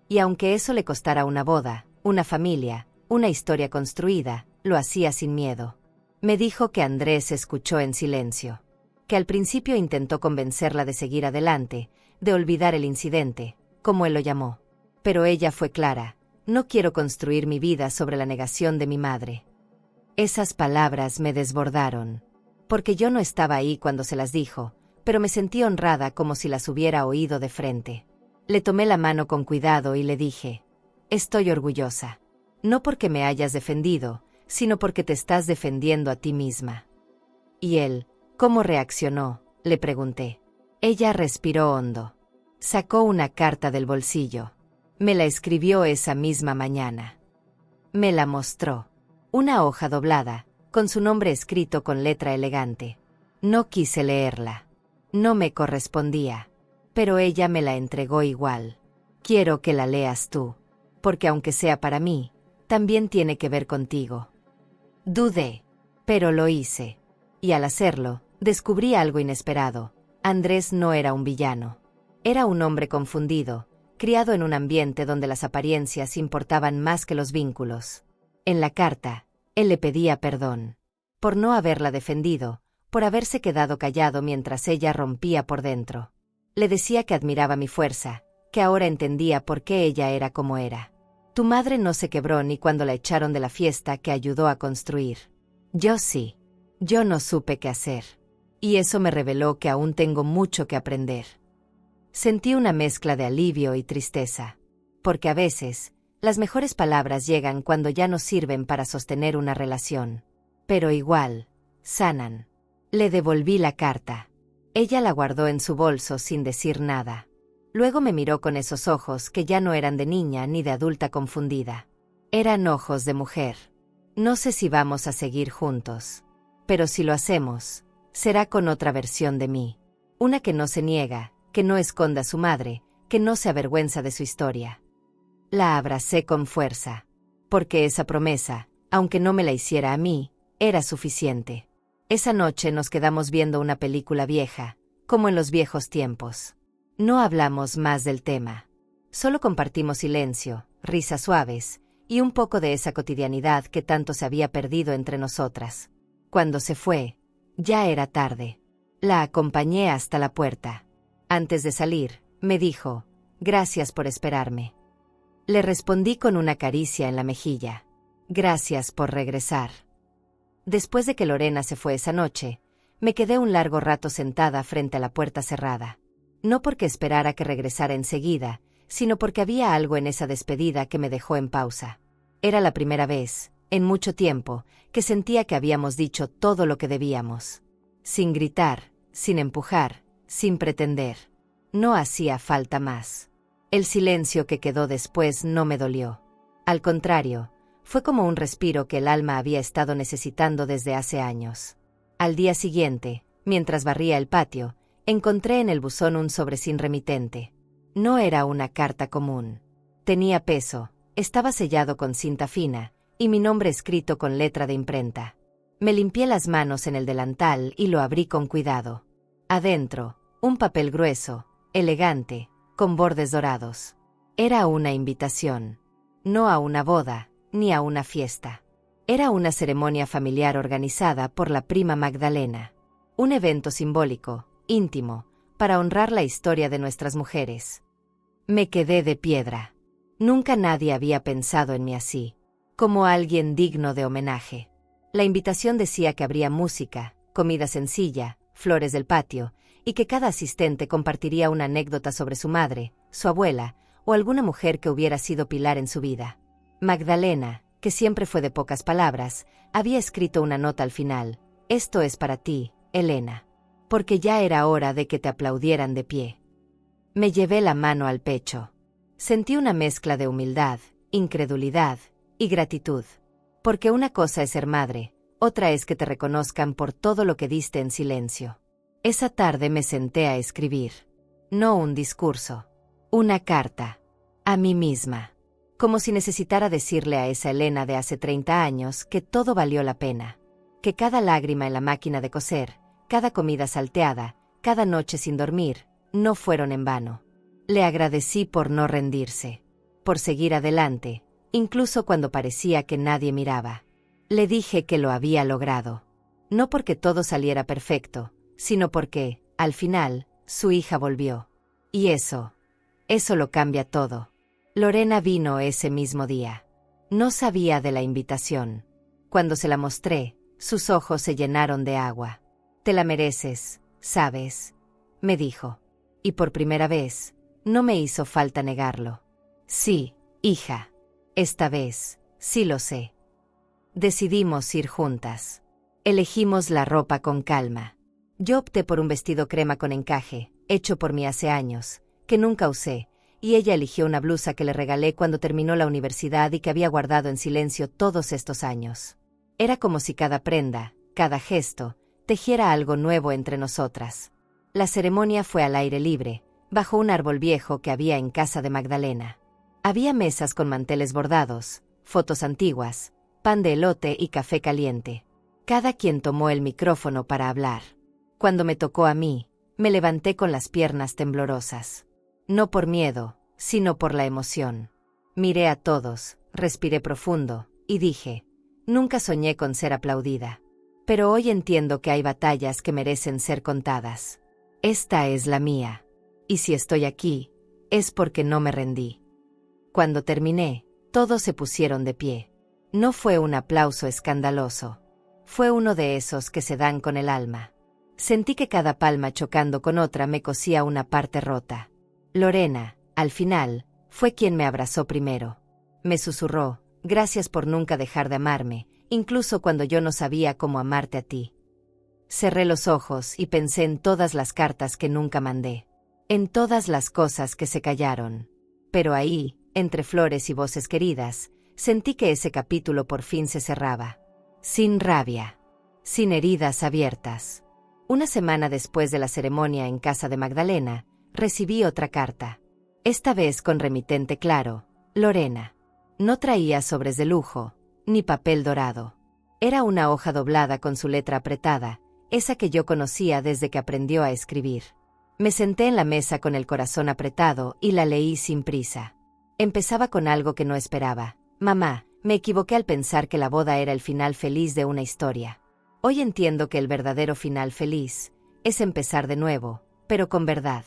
Speaker 1: Y aunque eso le costara una boda, una familia, una historia construida, lo hacía sin miedo. Me dijo que Andrés escuchó en silencio. Que al principio intentó convencerla de seguir adelante, de olvidar el incidente, como él lo llamó. Pero ella fue clara: no quiero construir mi vida sobre la negación de mi madre. Esas palabras me desbordaron. Porque yo no estaba ahí cuando se las dijo, pero me sentí honrada como si las hubiera oído de frente. Le tomé la mano con cuidado y le dije: estoy orgullosa. No porque me hayas defendido, sino porque te estás defendiendo a ti misma. ¿Y él, cómo reaccionó?, le pregunté. Ella respiró hondo. Sacó una carta del bolsillo. Me la escribió esa misma mañana. Me la mostró. Una hoja doblada, con su nombre escrito con letra elegante. No quise leerla. No me correspondía. Pero ella me la entregó igual. Quiero que la leas tú. Porque aunque sea para mí, también tiene que ver contigo. Dudé. Pero lo hice. Y al hacerlo, descubrí algo inesperado. Andrés no era un villano. Era un hombre confundido, criado en un ambiente donde las apariencias importaban más que los vínculos. En la carta, él le pedía perdón. Por no haberla defendido, por haberse quedado callado mientras ella rompía por dentro. Le decía que admiraba mi fuerza, que ahora entendía por qué ella era como era. Tu madre no se quebró ni cuando la echaron de la fiesta que ayudó a construir. Yo sí. Yo no supe qué hacer. Y eso me reveló que aún tengo mucho que aprender. Sentí una mezcla de alivio y tristeza. Porque a veces, las mejores palabras llegan cuando ya no sirven para sostener una relación. Pero igual, sanan. Le devolví la carta. Ella la guardó en su bolso sin decir nada. Luego me miró con esos ojos que ya no eran de niña ni de adulta confundida. Eran ojos de mujer. No sé si vamos a seguir juntos. Pero si lo hacemos, será con otra versión de mí. Una que no se niega, que no esconda a su madre, que no se avergüenza de su historia. La abracé con fuerza. Porque esa promesa, aunque no me la hiciera a mí, era suficiente. Esa noche nos quedamos viendo una película vieja, como en los viejos tiempos. No hablamos más del tema. Solo compartimos silencio, risas suaves, y un poco de esa cotidianidad que tanto se había perdido entre nosotras. Cuando se fue, ya era tarde. La acompañé hasta la puerta. Antes de salir, me dijo: gracias por esperarme. Le respondí con una caricia en la mejilla. Gracias por regresar. Después de que Lorena se fue esa noche, me quedé un largo rato sentada frente a la puerta cerrada. No porque esperara que regresara enseguida, sino porque había algo en esa despedida que me dejó en pausa. Era la primera vez, en mucho tiempo, que sentía que habíamos dicho todo lo que debíamos. Sin gritar, sin empujar, sin pretender. No hacía falta más. El silencio que quedó después no me dolió. Al contrario, fue como un respiro que el alma había estado necesitando desde hace años. Al día siguiente, mientras barría el patio, encontré en el buzón un sobre sin remitente. No era una carta común. Tenía peso, estaba sellado con cinta fina, y mi nombre escrito con letra de imprenta. Me limpié las manos en el delantal y lo abrí con cuidado. Adentro, un papel grueso, elegante, con bordes dorados. Era una invitación. No a una boda, ni a una fiesta. Era una ceremonia familiar organizada por la prima Magdalena. Un evento simbólico, íntimo, para honrar la historia de nuestras mujeres. Me quedé de piedra. Nunca nadie había pensado en mí así, como alguien digno de homenaje. La invitación decía que habría música, comida sencilla, flores del patio, y que cada asistente compartiría una anécdota sobre su madre, su abuela, o alguna mujer que hubiera sido pilar en su vida. Magdalena, que siempre fue de pocas palabras, había escrito una nota al final: «Esto es para ti, Elena», porque ya era hora de que te aplaudieran de pie. Me llevé la mano al pecho. Sentí una mezcla de humildad, incredulidad y gratitud. Porque una cosa es ser madre, otra es que te reconozcan por todo lo que diste en silencio. Esa tarde me senté a escribir. No un discurso. Una carta. A mí misma. Como si necesitara decirle a esa Elena de hace 30 años que todo valió la pena. Que cada lágrima en la máquina de coser, cada comida salteada, cada noche sin dormir, no fueron en vano. Le agradecí por no rendirse. Por seguir adelante, incluso cuando parecía que nadie miraba. Le dije que lo había logrado. No porque todo saliera perfecto, sino porque, al final, su hija volvió. Y eso lo cambia todo. Lorena vino ese mismo día. No sabía de la invitación. Cuando se la mostré, sus ojos se llenaron de agua. «Te la mereces, ¿sabes?», me dijo. Y por primera vez, no me hizo falta negarlo. «Sí, hija. Esta vez, sí lo sé». Decidimos ir juntas. Elegimos la ropa con calma. Yo opté por un vestido crema con encaje, hecho por mí hace años, que nunca usé, y ella eligió una blusa que le regalé cuando terminó la universidad y que había guardado en silencio todos estos años. Era como si cada prenda, cada gesto, tejiera algo nuevo entre nosotras. La ceremonia fue al aire libre, bajo un árbol viejo que había en casa de Magdalena. Había mesas con manteles bordados, fotos antiguas, pan de elote y café caliente. Cada quien tomó el micrófono para hablar. Cuando me tocó a mí, me levanté con las piernas temblorosas. No por miedo, sino por la emoción. Miré a todos, respiré profundo, y dije: nunca soñé con ser aplaudida. Pero hoy entiendo que hay batallas que merecen ser contadas. Esta es la mía. Y si estoy aquí, es porque no me rendí. Cuando terminé, todos se pusieron de pie. No fue un aplauso escandaloso. Fue uno de esos que se dan con el alma. Sentí que cada palma chocando con otra me cosía una parte rota. Lorena, al final, fue quien me abrazó primero. Me susurró: gracias por nunca dejar de amarme, incluso cuando yo no sabía cómo amarte a ti. Cerré los ojos y pensé en todas las cartas que nunca mandé. En todas las cosas que se callaron. Pero ahí, entre flores y voces queridas, sentí que ese capítulo por fin se cerraba. Sin rabia. Sin heridas abiertas. Una semana después de la ceremonia en casa de Magdalena, recibí otra carta. Esta vez con remitente claro: Lorena. No traía sobres de lujo, ni papel dorado. Era una hoja doblada con su letra apretada, esa que yo conocía desde que aprendió a escribir. Me senté en la mesa con el corazón apretado y la leí sin prisa. Empezaba con algo que no esperaba. Mamá, me equivoqué al pensar que la boda era el final feliz de una historia. Hoy entiendo que el verdadero final feliz es empezar de nuevo, pero con verdad.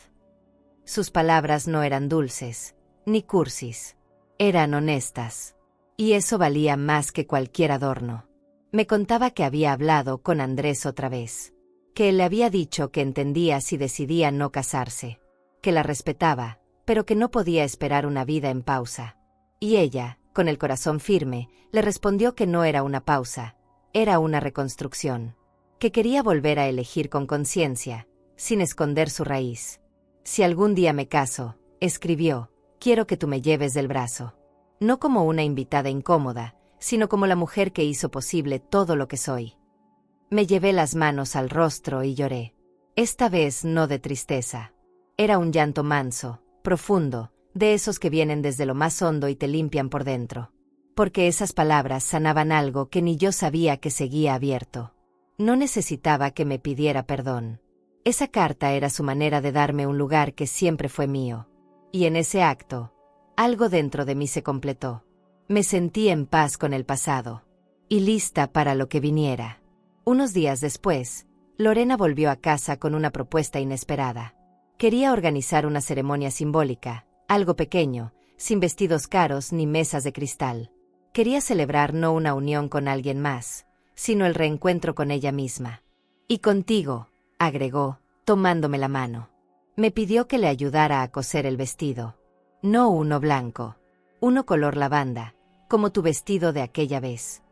Speaker 1: Sus palabras no eran dulces, ni cursis. Eran honestas. Y eso valía más que cualquier adorno. Me contaba que había hablado con Andrés otra vez, que él le había dicho que entendía si decidía no casarse, que la respetaba, pero que no podía esperar una vida en pausa. Y ella, con el corazón firme, le respondió que no era una pausa, era una reconstrucción, que quería volver a elegir con conciencia, sin esconder su raíz. Si algún día me caso, escribió, quiero que tú me lleves del brazo. No como una invitada incómoda, sino como la mujer que hizo posible todo lo que soy. Me llevé las manos al rostro y lloré. Esta vez no de tristeza. Era un llanto manso, profundo, de esos que vienen desde lo más hondo y te limpian por dentro. Porque esas palabras sanaban algo que ni yo sabía que seguía abierto. No necesitaba que me pidiera perdón. Esa carta era su manera de darme un lugar que siempre fue mío. Y en ese acto, algo dentro de mí se completó. Me sentí en paz con el pasado. Y lista para lo que viniera. Unos días después, Lorena volvió a casa con una propuesta inesperada. Quería organizar una ceremonia simbólica, algo pequeño, sin vestidos caros ni mesas de cristal. Quería celebrar no una unión con alguien más, sino el reencuentro con ella misma. Y contigo, agregó, tomándome la mano. Me pidió que le ayudara a coser el vestido. No uno blanco, uno color lavanda, como tu vestido de aquella vez.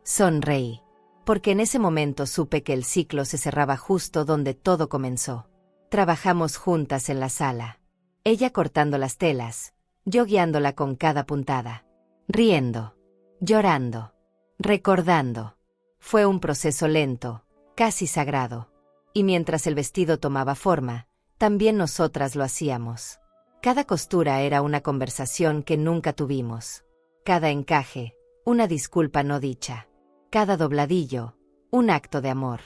Speaker 1: Sonreí, porque en ese momento supe que el ciclo se cerraba justo donde todo comenzó. Trabajamos juntas en la sala, ella cortando las telas, yo guiándola con cada puntada, riendo, llorando, recordando. Fue un proceso lento, casi sagrado. Y mientras el vestido tomaba forma, también nosotras lo hacíamos. Cada costura era una conversación que nunca tuvimos. Cada encaje, una disculpa no dicha. Cada dobladillo, un acto de amor.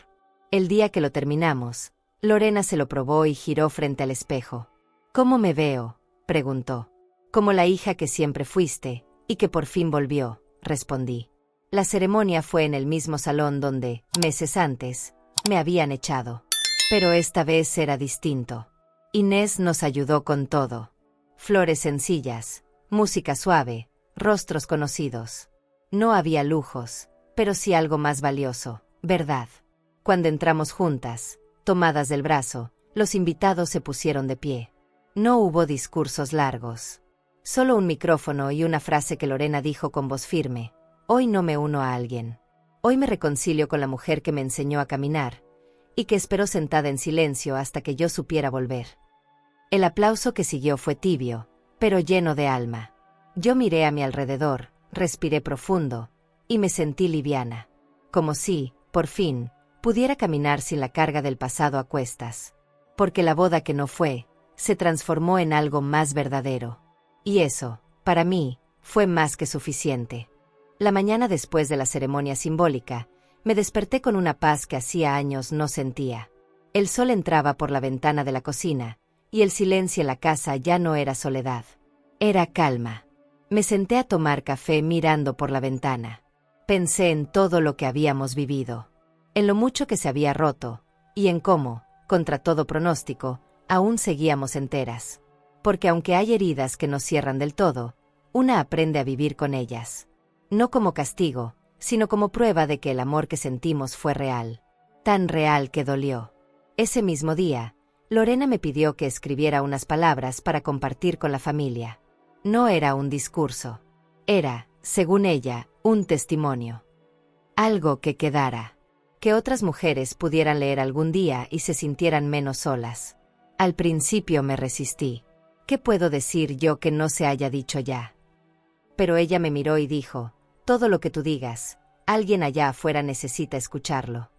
Speaker 1: El día que lo terminamos, Lorena se lo probó y giró frente al espejo. ¿Cómo me veo?, preguntó. Como la hija que siempre fuiste, y que por fin volvió, respondí. La ceremonia fue en el mismo salón donde, meses antes, me habían echado. Pero esta vez era distinto. Inés nos ayudó con todo. Flores sencillas, música suave, rostros conocidos. No había lujos, pero sí algo más valioso, ¿verdad? Cuando entramos juntas, tomadas del brazo, los invitados se pusieron de pie. No hubo discursos largos. Solo un micrófono y una frase que Lorena dijo con voz firme. Hoy no me uno a alguien. Hoy me reconcilio con la mujer que me enseñó a caminar, y que esperó sentada en silencio hasta que yo supiera volver. El aplauso que siguió fue tibio, pero lleno de alma. Yo miré a mi alrededor, respiré profundo, y me sentí liviana. Como si, por fin, pudiera caminar sin la carga del pasado a cuestas. Porque la boda que no fue, se transformó en algo más verdadero. Y eso, para mí, fue más que suficiente. La mañana después de la ceremonia simbólica, me desperté con una paz que hacía años no sentía. El sol entraba por la ventana de la cocina, y el silencio en la casa ya no era soledad. Era calma. Me senté a tomar café mirando por la ventana. Pensé en todo lo que habíamos vivido, en lo mucho que se había roto, y en cómo, contra todo pronóstico, aún seguíamos enteras. Porque aunque hay heridas que no cierran del todo, una aprende a vivir con ellas. No como castigo, sino como prueba de que el amor que sentimos fue real. Tan real que dolió. Ese mismo día, Lorena me pidió que escribiera unas palabras para compartir con la familia. No era un discurso. Era, según ella, un testimonio. Algo que quedara. Que otras mujeres pudieran leer algún día y se sintieran menos solas. Al principio me resistí. ¿Qué puedo decir yo que no se haya dicho ya? Pero ella me miró y dijo, todo lo que tú digas, alguien allá afuera necesita escucharlo.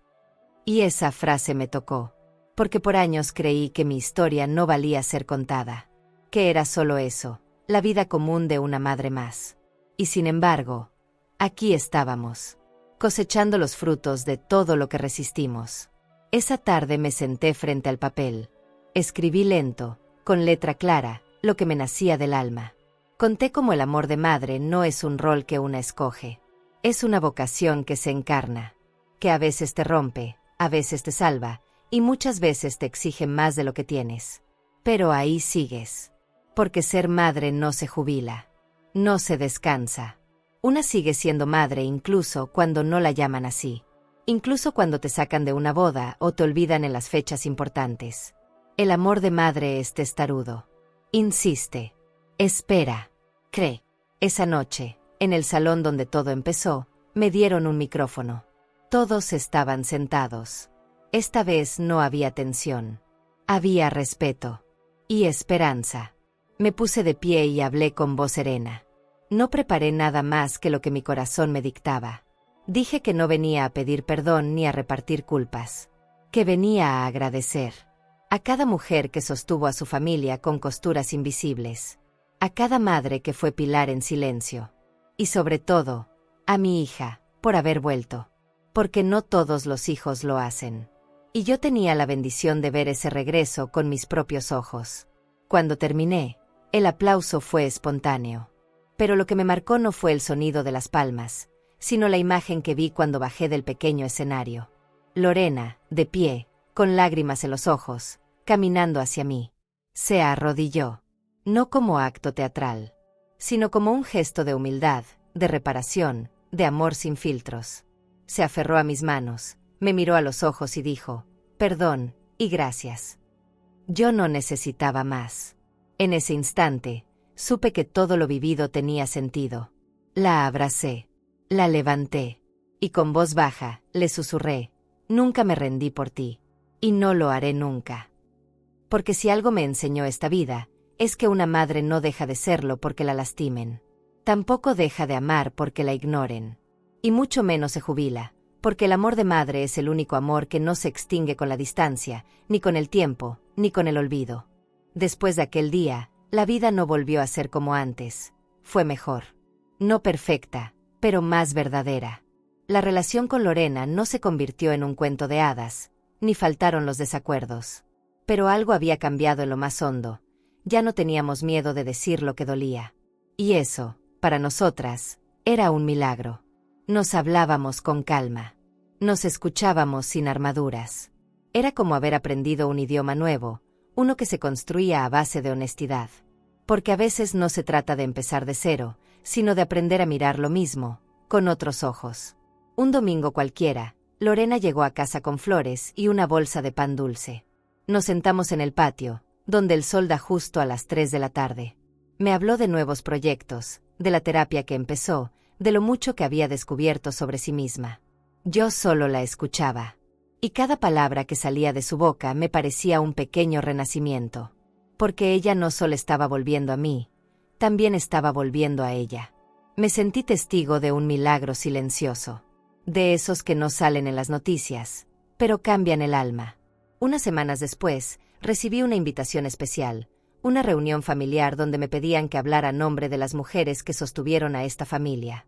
Speaker 1: Y esa frase me tocó, porque por años creí que mi historia no valía ser contada, que era solo eso, la vida común de una madre más. Y sin embargo, aquí estábamos, cosechando los frutos de todo lo que resistimos. Esa tarde me senté frente al papel. Escribí lento, con letra clara, lo que me nacía del alma. Conté cómo el amor de madre no es un rol que una escoge. Es una vocación que se encarna, que a veces te rompe, a veces te salva, y muchas veces te exige más de lo que tienes. Pero ahí sigues. Porque ser madre no se jubila, no se descansa. Una sigue siendo madre incluso cuando no la llaman así. Incluso cuando te sacan de una boda o te olvidan en las fechas importantes. El amor de madre es testarudo. Insiste. Espera. Cree. Esa noche, en el salón donde todo empezó, me dieron un micrófono. Todos estaban sentados. Esta vez no había tensión. Había respeto. Y esperanza. Me puse de pie y hablé con voz serena. No preparé nada más que lo que mi corazón me dictaba. Dije que no venía a pedir perdón ni a repartir culpas. Que venía a agradecer. A cada mujer que sostuvo a su familia con costuras invisibles. A cada madre que fue pilar en silencio. Y sobre todo, a mi hija, por haber vuelto. Porque no todos los hijos lo hacen. Y yo tenía la bendición de ver ese regreso con mis propios ojos. Cuando terminé, el aplauso fue espontáneo. Pero lo que me marcó no fue el sonido de las palmas, sino la imagen que vi cuando bajé del pequeño escenario. Lorena, de pie, con lágrimas en los ojos, caminando hacia mí. Se arrodilló. No como acto teatral, sino como un gesto de humildad, de reparación, de amor sin filtros. Se aferró a mis manos, me miró a los ojos y dijo, perdón, y gracias. Yo no necesitaba más. En ese instante, supe que todo lo vivido tenía sentido. La abracé, la levanté, y con voz baja, le susurré, nunca me rendí por ti, y no lo haré nunca. Porque si algo me enseñó esta vida, es que una madre no deja de serlo porque la lastimen. Tampoco deja de amar porque la ignoren. Y mucho menos se jubila, porque el amor de madre es el único amor que no se extingue con la distancia, ni con el tiempo, ni con el olvido. Después de aquel día, la vida no volvió a ser como antes. Fue mejor. No perfecta, pero más verdadera. La relación con Lorena no se convirtió en un cuento de hadas, ni faltaron los desacuerdos. Pero algo había cambiado en lo más hondo. Ya no teníamos miedo de decir lo que dolía. Y eso, para nosotras, era un milagro. Nos hablábamos con calma. Nos escuchábamos sin armaduras. Era como haber aprendido un idioma nuevo, uno que se construía a base de honestidad. Porque a veces no se trata de empezar de cero, sino de aprender a mirar lo mismo, con otros ojos. Un domingo cualquiera, Lorena llegó a casa con flores y una bolsa de pan dulce. Nos sentamos en el patio, donde el sol da justo a las 3 de la tarde. Me habló de nuevos proyectos, de la terapia que empezó, de lo mucho que había descubierto sobre sí misma. Yo solo la escuchaba. Y cada palabra que salía de su boca me parecía un pequeño renacimiento. Porque ella no solo estaba volviendo a mí, también estaba volviendo a ella. Me sentí testigo de un milagro silencioso. De esos que no salen en las noticias, pero cambian el alma. Unas semanas después, recibí una invitación especial, una reunión familiar donde me pedían que hablara a nombre de las mujeres que sostuvieron a esta familia.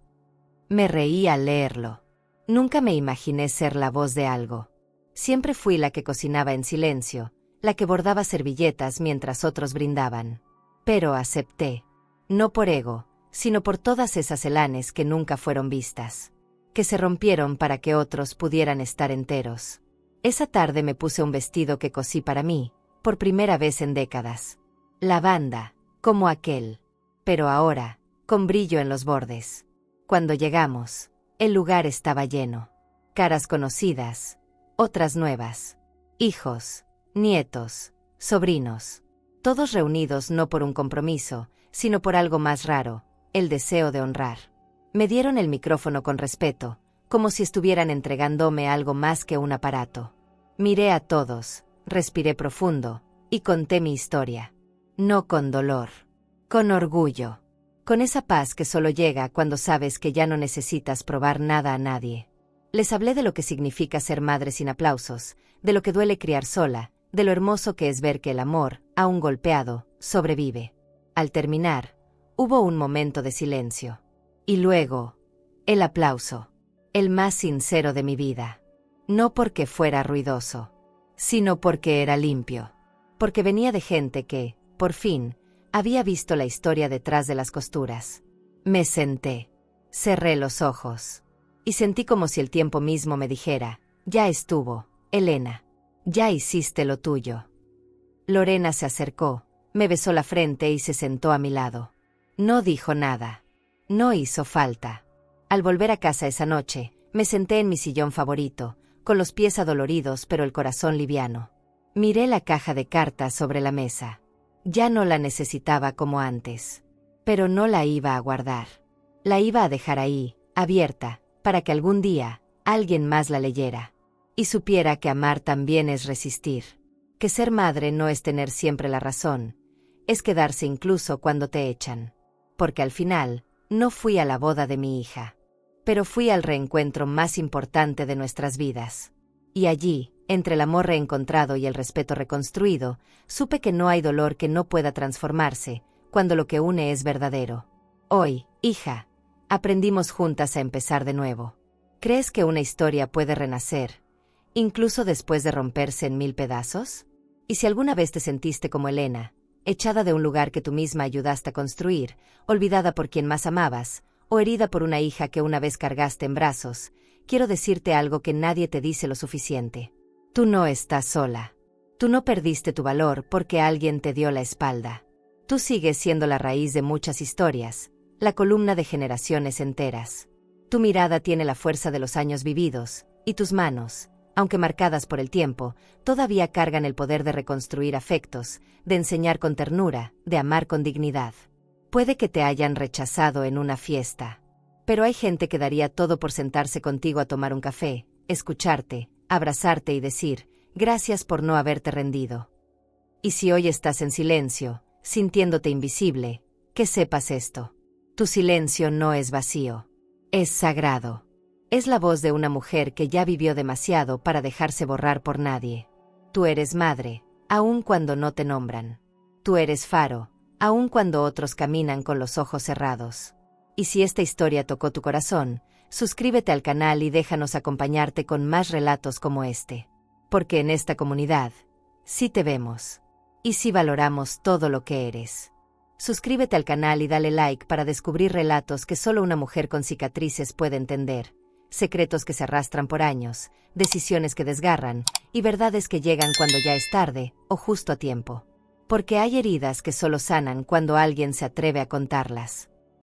Speaker 1: Me reí al leerlo. Nunca me imaginé ser la voz de algo. Siempre fui la que cocinaba en silencio, la que bordaba servilletas mientras otros brindaban. Pero acepté. No por ego, sino por todas esas elanes que nunca fueron vistas. Que se rompieron para que otros pudieran estar enteros. Esa tarde me puse un vestido que cosí para mí, por primera vez en décadas. Lavanda, como aquel. Pero ahora, con brillo en los bordes. Cuando llegamos, el lugar estaba lleno. Caras conocidas, otras nuevas. Hijos, nietos, sobrinos. Todos reunidos no por un compromiso, sino por algo más raro, el deseo de honrar. Me dieron el micrófono con respeto, como si estuvieran entregándome algo más que un aparato. Miré a todos, respiré profundo, y conté mi historia. No con dolor, con orgullo, con esa paz que solo llega cuando sabes que ya no necesitas probar nada a nadie. Les hablé de lo que significa ser madre sin aplausos, de lo que duele criar sola, de lo hermoso que es ver que el amor, aún golpeado, sobrevive. Al terminar, hubo un momento de silencio. Y luego, el aplauso, el más sincero de mi vida. No porque fuera ruidoso, sino porque era limpio. Porque venía de gente que, por fin, había visto la historia detrás de las costuras. Me senté, cerré los ojos, y sentí como si el tiempo mismo me dijera, ya estuvo, Elena, ya hiciste lo tuyo. Lorena se acercó, me besó la frente y se sentó a mi lado. No dijo nada. No hizo falta. Al volver a casa esa noche, me senté en mi sillón favorito, con los pies adoloridos pero el corazón liviano. Miré la caja de cartas sobre la mesa. Ya no la necesitaba como antes. Pero no la iba a guardar. La iba a dejar ahí, abierta, para que algún día, alguien más la leyera. Y supiera que amar también es resistir. Que ser madre no es tener siempre la razón. Es quedarse incluso cuando te echan. Porque al final, no fui a la boda de mi hija. Pero fui al reencuentro más importante de nuestras vidas. Y allí, entre el amor reencontrado y el respeto reconstruido, supe que no hay dolor que no pueda transformarse, cuando lo que une es verdadero. Hoy, hija, aprendimos juntas a empezar de nuevo. ¿Crees que una historia puede renacer, incluso después de romperse en 1000 pedazos? Y si alguna vez te sentiste como Elena, echada de un lugar que tú misma ayudaste a construir, olvidada por quien más amabas, o herida por una hija que una vez cargaste en brazos, quiero decirte algo que nadie te dice lo suficiente. Tú no estás sola. Tú no perdiste tu valor porque alguien te dio la espalda. Tú sigues siendo la raíz de muchas historias, la columna de generaciones enteras. Tu mirada tiene la fuerza de los años vividos, y tus manos, aunque marcadas por el tiempo, todavía cargan el poder de reconstruir afectos, de enseñar con ternura, de amar con dignidad. Puede que te hayan rechazado en una fiesta, pero hay gente que daría todo por sentarse contigo a tomar un café, escucharte, abrazarte y decir, gracias por no haberte rendido. Y si hoy estás en silencio, sintiéndote invisible, que sepas esto. Tu silencio no es vacío. Es sagrado. Es la voz de una mujer que ya vivió demasiado para dejarse borrar por nadie. Tú eres madre, aun cuando no te nombran. Tú eres faro, aun cuando otros caminan con los ojos cerrados. Y si esta historia tocó tu corazón, suscríbete al canal y déjanos acompañarte con más relatos como este. Porque en esta comunidad, sí te vemos. Y sí valoramos todo lo que eres. Suscríbete al canal y dale like para descubrir relatos que solo una mujer con cicatrices puede entender. Secretos que se arrastran por años, decisiones que desgarran, y verdades que llegan cuando ya es tarde, o justo a tiempo. Porque hay heridas que solo sanan cuando alguien se atreve a contarlas.